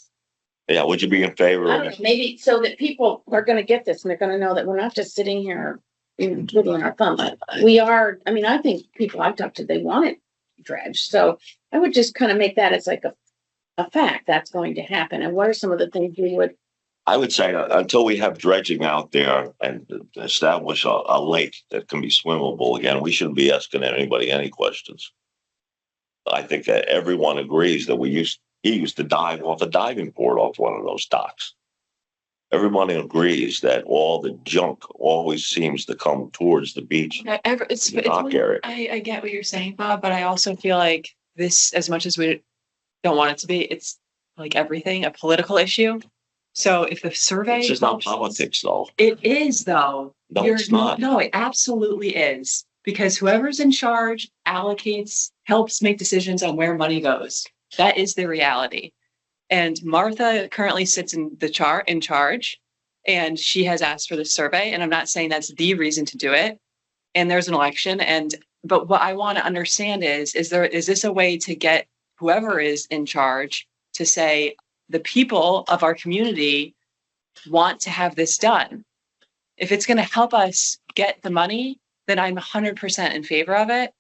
Yeah, would you be in favor I of don't know, maybe so that people are gonna get this and they're gonna know that we're not just sitting here, twiddling our thumbs. We are, I think people I've talked to, they want it dredged. So I would just kind of make that as like a fact that's going to happen. And what are some of the things you would, I would say until we have dredging out there and establish a lake that can be swimmable again, we shouldn't be asking anybody any questions. I think that everyone agrees that he used to dive off a diving board off one of those docks. Everyone agrees that all the junk always seems to come towards the beach. The dock area. I get what you're saying, Bob, but I also feel like this, as much as we don't want it to be, it's like everything, a political issue. So if the survey. It's just not politics though. It is though. No, it's not. No, it absolutely is. Because whoever's in charge helps make decisions on where money goes. That is the reality. And Martha currently sits in charge, and she has asked for the survey. And I'm not saying that's the reason to do it. And there's an election. But what I want to understand is this a way to get whoever is in charge to say the people of our community want to have this done? If it's going to help us get the money, then I'm 100% in favor of it.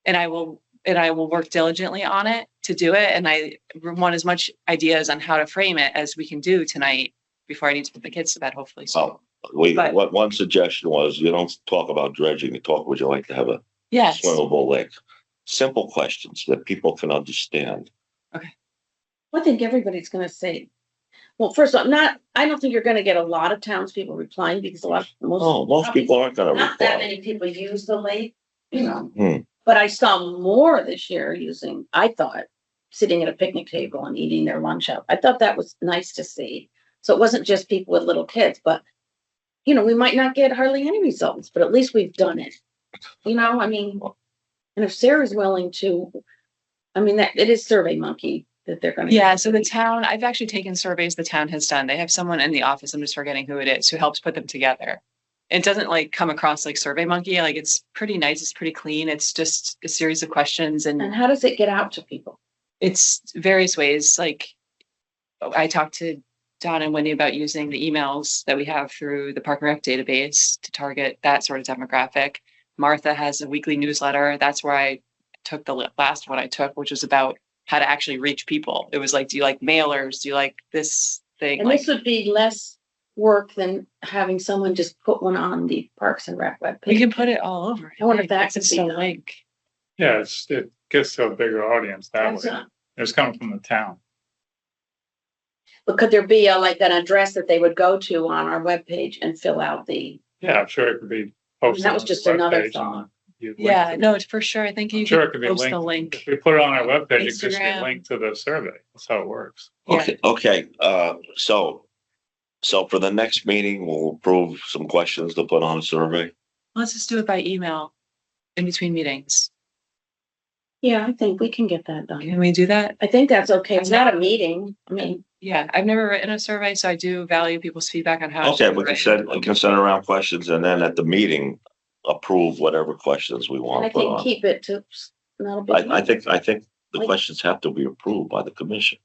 And I will work diligently on it to do it. And I want as much ideas on how to frame it as we can do tonight before I need to put the kids to bed, hopefully. So But- One suggestion was, you don't talk about dredging, you talk, would you like to have a Yes. swimmable lake? Simple questions that people can understand. I think everybody's gonna say, well, first of all, I don't think you're gonna get a lot of townspeople replying because Most people aren't gonna not that reply. many people use the lake, you know. Hmm. But I saw more this year I thought, sitting at a picnic table and eating their lunch out. I thought that was nice to see. So it wasn't just people with little kids, but, you know, we might not get hardly any results, but at least we've done it. You know, I mean, and if Sarah's willing to, I mean, that it is Survey Monkey that they're gonna. Yeah, so the town, I've actually taken surveys the town has done. They have someone in the office, I'm just forgetting who it is, who helps put them together. It doesn't like come across like Survey Monkey, like it's pretty nice, it's pretty clean. It's just a series of questions And and how does it get out to people? it's various ways. Like I talked to Don and Wendy about using the emails that we have through the Park and Rec database to target that sort of demographic. Martha has a weekly newsletter. That's where I took the last one I took, which was about how to actually reach people. It was like, do you like mailers? Do you like this thing? And Like, this would be less work than having someone just put one on the Parks and Rec webpage. we can put it all over. I wonder if that It's could just be a done. link. Yeah, it gets to a bigger audience that That's way. not- It's coming from the town. But could there be like an address that they would go to on our webpage and fill out the, Yeah, I'm sure it could be posted. that was on the just another webpage and thought. you'd link Yeah, to- no, it's for sure. I think you I'm sure it could could be post the linked. link. If we put it on our webpage, it just get Instagram. linked to the survey. That's how it works. Yeah. Okay, so for the next meeting, we'll approve some questions to put on a survey. Let's just do it by email in between meetings. Yeah, I think we can get that done. Can we do that? I think that's okay. It's not a meeting. I mean, Yeah, I've never written a survey, so I do value people's feedback on how. Okay, we can send around questions and then at the meeting, approve whatever questions we and want I to put think on. keep it to not a big. I think the Like- questions have to be approved by the commission.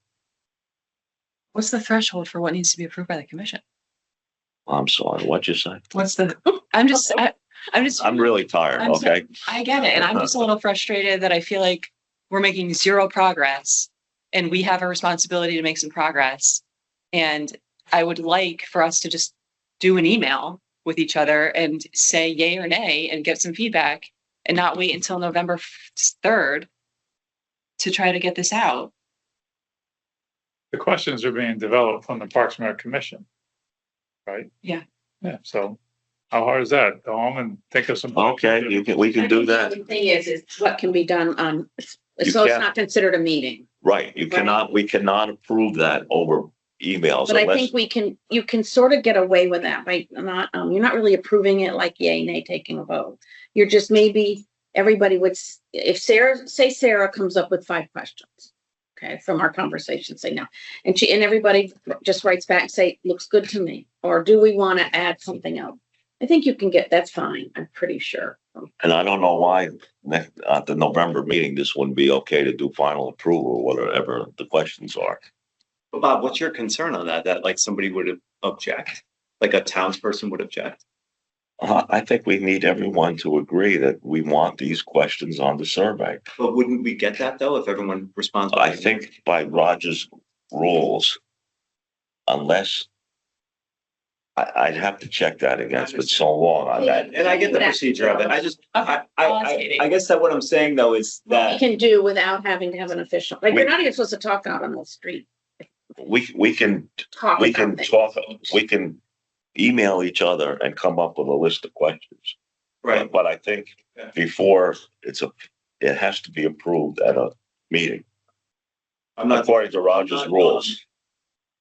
What's the threshold for what needs to be approved by the commission? I'm sorry, what'd you say? What's the, I'm just. I'm really tired, I'm sorry. okay? I get it. And I'm just a little frustrated that I feel like we're making zero progress and we have a responsibility to make some progress. And I would like for us to just do an email with each other and say yay or nay and get some feedback and not wait until November 3rd to try to get this out. The questions are being developed from the Parks and Rec Commission. Right? Yeah. Yeah, so how hard is that? Go home and think of some. Okay, we can do that. The thing is what can be done on, You so it's can't- not considered a meeting. Right, we cannot approve that over emails But I unless, think you can sort of get away with that by not, you're not really approving it like yay, nay, taking a vote. You're just maybe everybody would, if Sarah comes up with 5 questions. Okay, from our conversation, say no. And everybody just writes back, say, looks good to me, or do we want to add something else? I think you can that's fine, I'm pretty sure. and I don't know why at the November meeting, this wouldn't be okay to do final approval, whatever the questions are. But Bob, what's your concern on that? That like somebody would object? Like a townsperson would object? I think we need everyone to agree that we want these questions on the survey. But wouldn't we get that though if everyone responds? by I email? think by Roger's rules, unless I'd have to check that again. It's been so long on that. And I get the procedure of it. I just, I'll ask Katie. I guess that what I'm saying though is What we that, can do without having to have an official, like, We- you're not even supposed to talk out on the street. We can Talk we about can things. talk, we can email each other and come up with a list of questions. right, But I think Yeah. before it has to be approved at a meeting, I'm not. according to Roger's rules.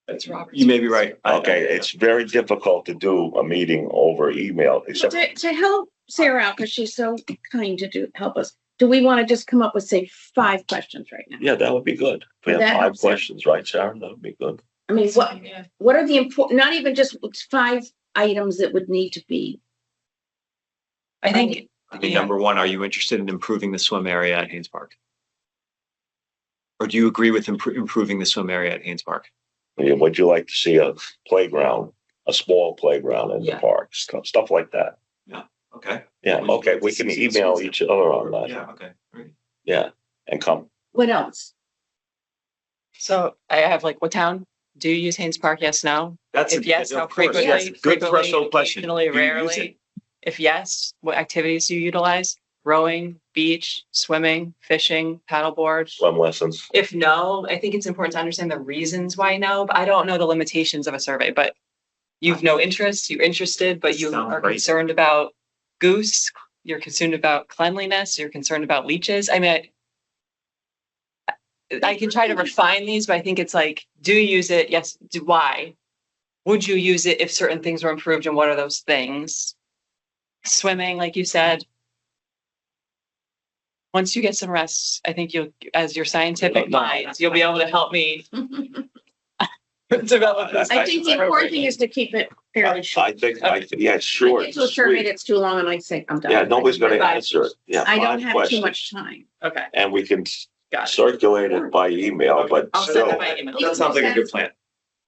It's Robert's You may be right. Okay, it's very difficult to do a meeting over email, But except to help Sarah out, because she's so kind to help us, do we want to just come up with, say, 5 questions right now? yeah, that would be good. If we have That 5 helps, yeah. questions, right, Sharon? That would be good. I mean, what are the important, not even just 5 items that would need to be. I think, I mean, number one, are you interested in improving the swim area at Haynes Park? Or do you agree with improving the swim area at Haynes Park? Would you like to see a playground, a small playground in the Yeah. park, stuff like that? Okay. Yeah, okay, we can email each other on that, Yeah, okay. Right. yeah, and come. What else? so I have like what town Do you use Haynes Park? Yes, no? That's. If yes, how of course, frequently? yes. Good Frequently, threshold question. occasionally, Do you use it? rarely? If yes, what activities do you utilize? Rowing, beach, swimming, fishing, paddleboard? Swim lessons. If no, I think it's important to understand the reasons why no, but I don't know the limitations of a survey, but you've no interest, you're interested, but you Sounds are great. concerned about goose, you're concerned about cleanliness, you're concerned about leeches. I mean, I can try to refine these, but I think it's like, do you use it? Yes. Do why? Would you use it if certain things were improved, and what are those things? Swimming, like you said. Once you get some rest, I think you'll, as your scientific minds, you'll be able to help me develop this. I think the important thing is to keep it fairly short. Yeah, I short. get to a survey that's too long and I say, I'm done. Yeah, nobody's gonna answer it. Yeah. I don't 5 have too questions. much time. Okay, And we can got it. circulate it by email, but I'll send still, it by email. That sounds like a good plan.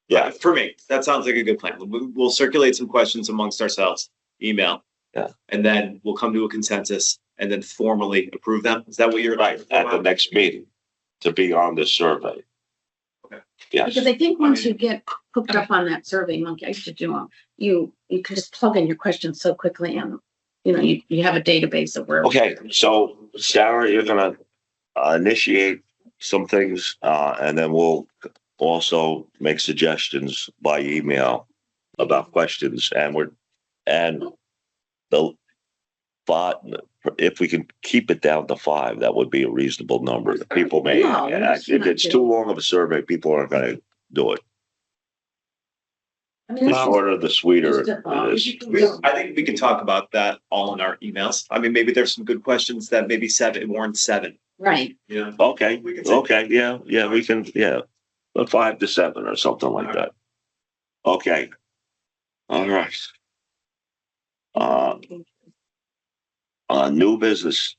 yeah, For me, that sounds like a good plan. We'll circulate some questions amongst ourselves, email. Yeah. And then we'll come to a consensus and then formally approve them. Is that what you're? right, at the next meeting to be on this survey. Okay. Yes, Because I think once you get hooked up on that Survey Monkey, I used to do them, you can just plug in your questions so quickly and, you have a database of where. okay, so Sarah, you're gonna initiate some things, and then we'll also make suggestions by email about questions, and the thought, if we can keep it down to 5, that would be a reasonable number. People may, No, if not it's too. too long of a survey, people aren't gonna do it. I mean, The this is shorter, the sweeter just a- it is. I think we can talk about that all in our emails. I mean, maybe there's some good questions that maybe 7 warrant 7. Right. Yeah. Okay, We can say- okay, yeah, we can, but 5 to 7 or something like that. Okay. All right. New business,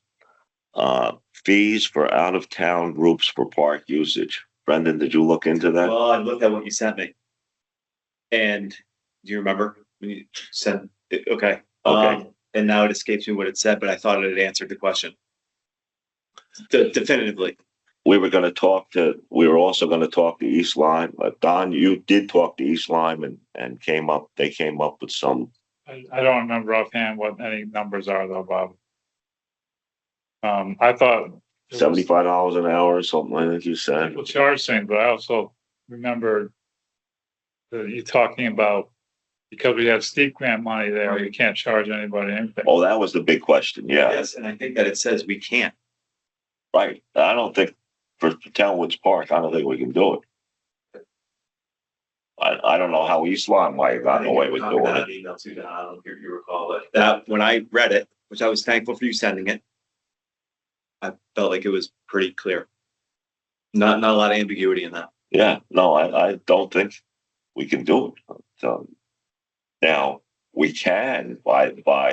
fees for out-of-town groups for park usage. Brendan, did you look into that? Well, I looked at what you sent me. And do you remember when you sent it? Okay. Okay. And now it escapes me what it said, but I thought it had answered the question. Definitively. We were also gonna talk to East Lyme, Don, you did talk to East Lyme and they came up with some, I don't remember offhand what any numbers are though, Bob. I thought. it was- $75 an hour or something, I think you said. People charge things, but I also remember that you talking about, because we have steep grant money there, we can't charge anybody anything. Oh, that was the big question, yeah, Yes, and I think that it says we can't. right. I don't think, for Townwoods Park, I don't think we can do it. I don't know how East Lyme might have gotten away with doing it. Email too, Don. I don't know if you recall it. That, when I read it, which I was thankful for you sending it, I felt like it was pretty clear. Not a lot of ambiguity in that. Yeah, no, I don't think we can do it. So, now, we can, by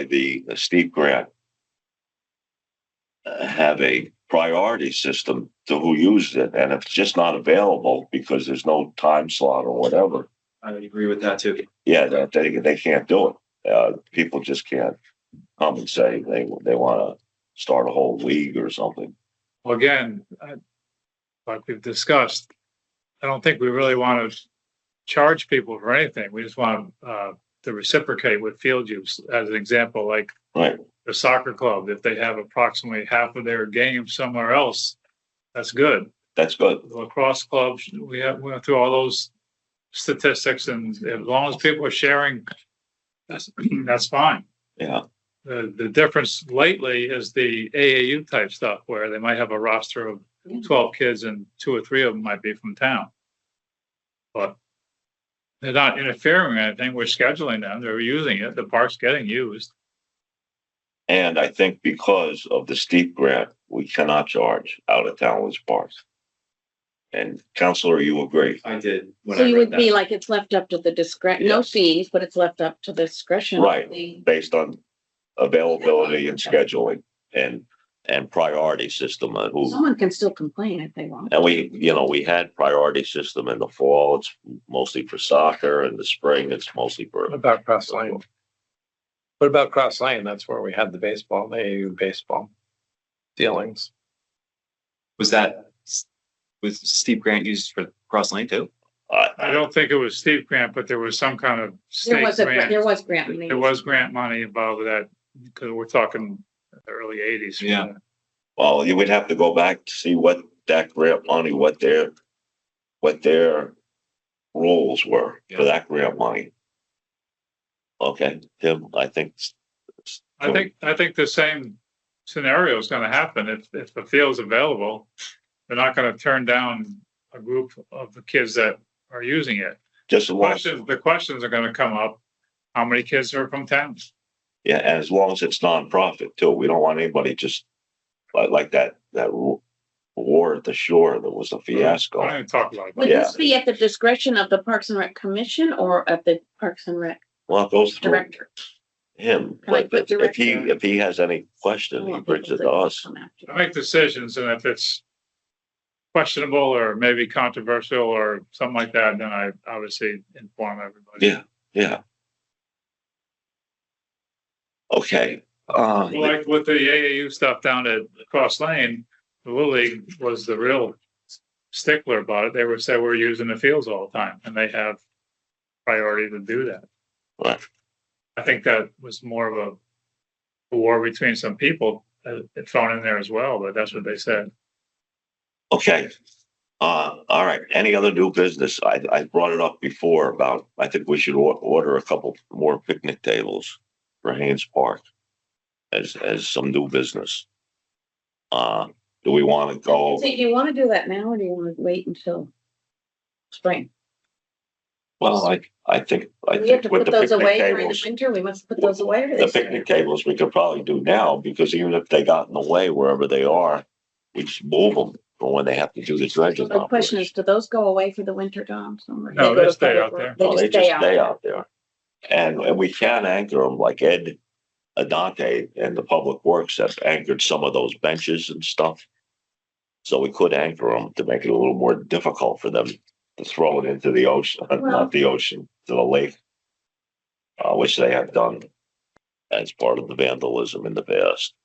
the steep grant, have a priority system to who used it, and if it's just not available because there's no time slot or whatever, I would agree with that too. yeah, that they can't do it. People just can't come and say they want to start a whole league or something. Well, again, like we've discussed, I don't think we really want to charge people for anything. We just want to reciprocate with field use. As an example, like Right. the soccer club, if they have approximately half of their games somewhere else, that's good. That's good. The lacrosse clubs, we went through all those statistics, and as long as people are sharing, that's fine. Yeah. The difference lately is the AAU type stuff where they might have a roster of 12 kids and 2 or 3 of them might be from town. But they're not interfering with anything. We're scheduling them. They're using it. The park's getting used. And I think because of the steep grant, we cannot charge out of Townwoods Parks. And Counselor, you agree? I did. When So I you read would be that. like, it's left up to the discretion, no fees, but it's left up to the discretion. of Right. the- Based on availability and scheduling and priority system and who. Someone can still complain if they want. And we had priority system in the fall. It's mostly for soccer. In the spring, it's mostly for. What about Cross Lane? What about Cross Lane? That's where we had the baseball, the AAU baseball dealings. Was steep grant used for Cross Lane too? I don't think it was steep grant, but there was some kind of There state was grant. there was grant money. There was grant money involved with that, because we're talking the early eighties. Yeah. Well, you would have to go back to see what that grant money, what their rules were for that grant money. Okay, Tim, I think. I think the same scenario is gonna happen if the field's available. They're not gonna turn down a group of the kids that are using it. Just as long as, The questions are gonna come up. How many kids are from town? yeah, and as long as it's nonprofit too, we don't want anybody just like that war at the shore that was a I don't fiasco. even talk about Would that. this be at the discretion of the Parks and Rec Commission or at the Parks and Rec Well, it goes through Director? him, Can I but put director? if he has any question, he brings it to us. I make decisions, and if it's questionable or maybe controversial or something like that, then I obviously inform everybody. Yeah, yeah. Okay, Like with the AAU stuff down at Cross Lane, the Little League was the real stickler about it. They would say we're using the fields all the time, and they have priority to do that. right. I think that was more of a war between some people thrown in there as well, but that's what they said. Okay. All right. Any other new business? I brought it up before about, I think we should order a couple more picnic tables for Haynes Park as some new business. Do we want to go? Do you want to do that now or do you want to wait until spring? Well, I think We have to with put the those picnic away during the tables, winter. We must put those away. Or do the they stay? picnic tables we could probably do now, because even if they got in the way wherever they are, we just move them for when they have to do the dredging. The question is, operation. do those go away for the winter, Dom? No, they stay out there. No, they just stay there. out there. And we can anchor them like Ed Adante and the Public Works have anchored some of those benches and stuff. So we could anchor them to make it a little more difficult for them to throw it into the ocean, not the ocean, to the lake. Which they have done as part of the vandalism in the past.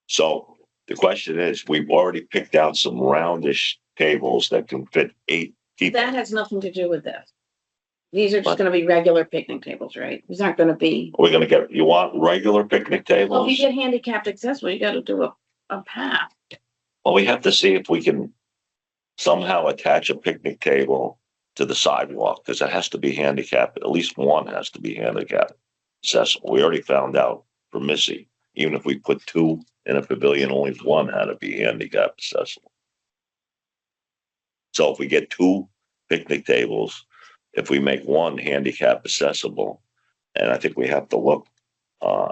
So the question is, we've already picked out some roundish tables that can fit 8 people. That has nothing to do with this. These are just What? gonna be regular picnic tables, right? These aren't gonna be. We're gonna get, you want regular picnic Well, tables? if you get handicapped accessible, you gotta do a path. Well, we have to see if we can somehow attach a picnic table to the sidewalk, because it has to be handicapped. At least one has to be handicapped accessible. We already found out for Missy, even if we put 2 in a pavilion, only one had to be handicap accessible. So if we get 2 picnic tables, if we make one handicap accessible, and I think we have to look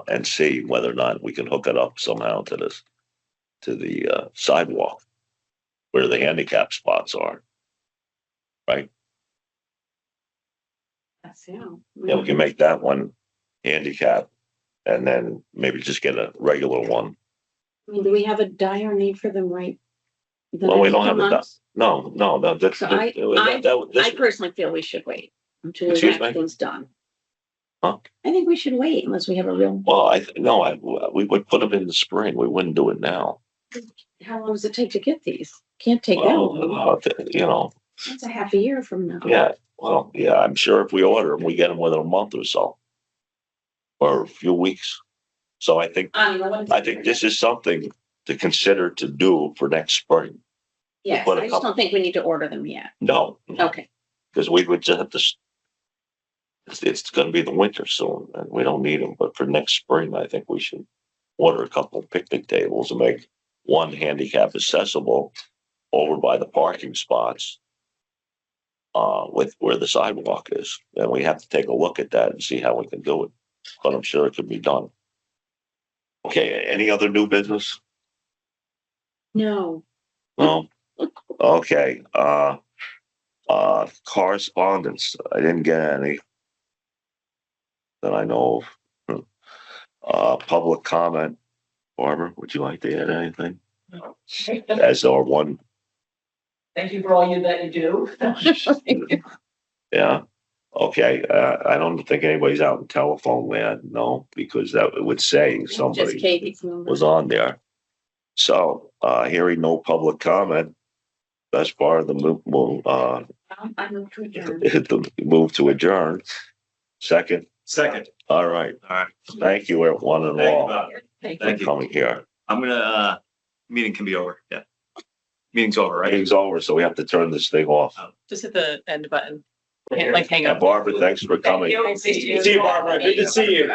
and see whether or not we can hook it up somehow to the sidewalk where the handicap spots are. Right? Yeah. Yeah, we can make that one handicap and then maybe just get a regular one. I mean, do we have a dire need for them right? the Well, we next don't few have a months? No, that's. So I personally feel we should wait until we Excuse have me? things done. Huh? I think we should wait unless we have a real, Well, we would put them in the spring. We wouldn't do it now. how long does it take to get these? Can't take that long. Well, you know, That's a half a year from now. yeah, well, yeah, I'm sure if we order them, we get them within a month or so. Or a few weeks. So I think this is something to consider to do for next spring. Yes, put a I just couple- don't think we need to order them yet. No, Okay. because we would just have to. It's gonna be the winter soon and we don't need them, but for next spring, I think we should order a couple of picnic tables and make one handicap accessible over by the parking spots. With where the sidewalk is, and we have to take a look at that and see how we can do it, but I'm sure it can be done. Okay, any other new business? No, No? Okay, correspondence, I didn't get any. That I know of. Public comment, Barbara, would you like to add anything? As our one, Thank you for all you that you do. yeah, okay, I don't think anybody's out in telephone land, no, because that would say just somebody Katie's number. was on there. So, hearing no public comment, That's part of the move, I move to adjourn. the move to adjourn. Second, Second. all right. All right. Thank you, one and Thank you, all, Bob. Thank for Thank you. coming here. I'm gonna, meeting can be over. Yeah. Meeting's over, right? Meeting's over, so we have to turn this thing off. Just hit the end button. Can't like hang And up. Barbara, thanks for coming. Thank you. See you, Barbara. Good to see you.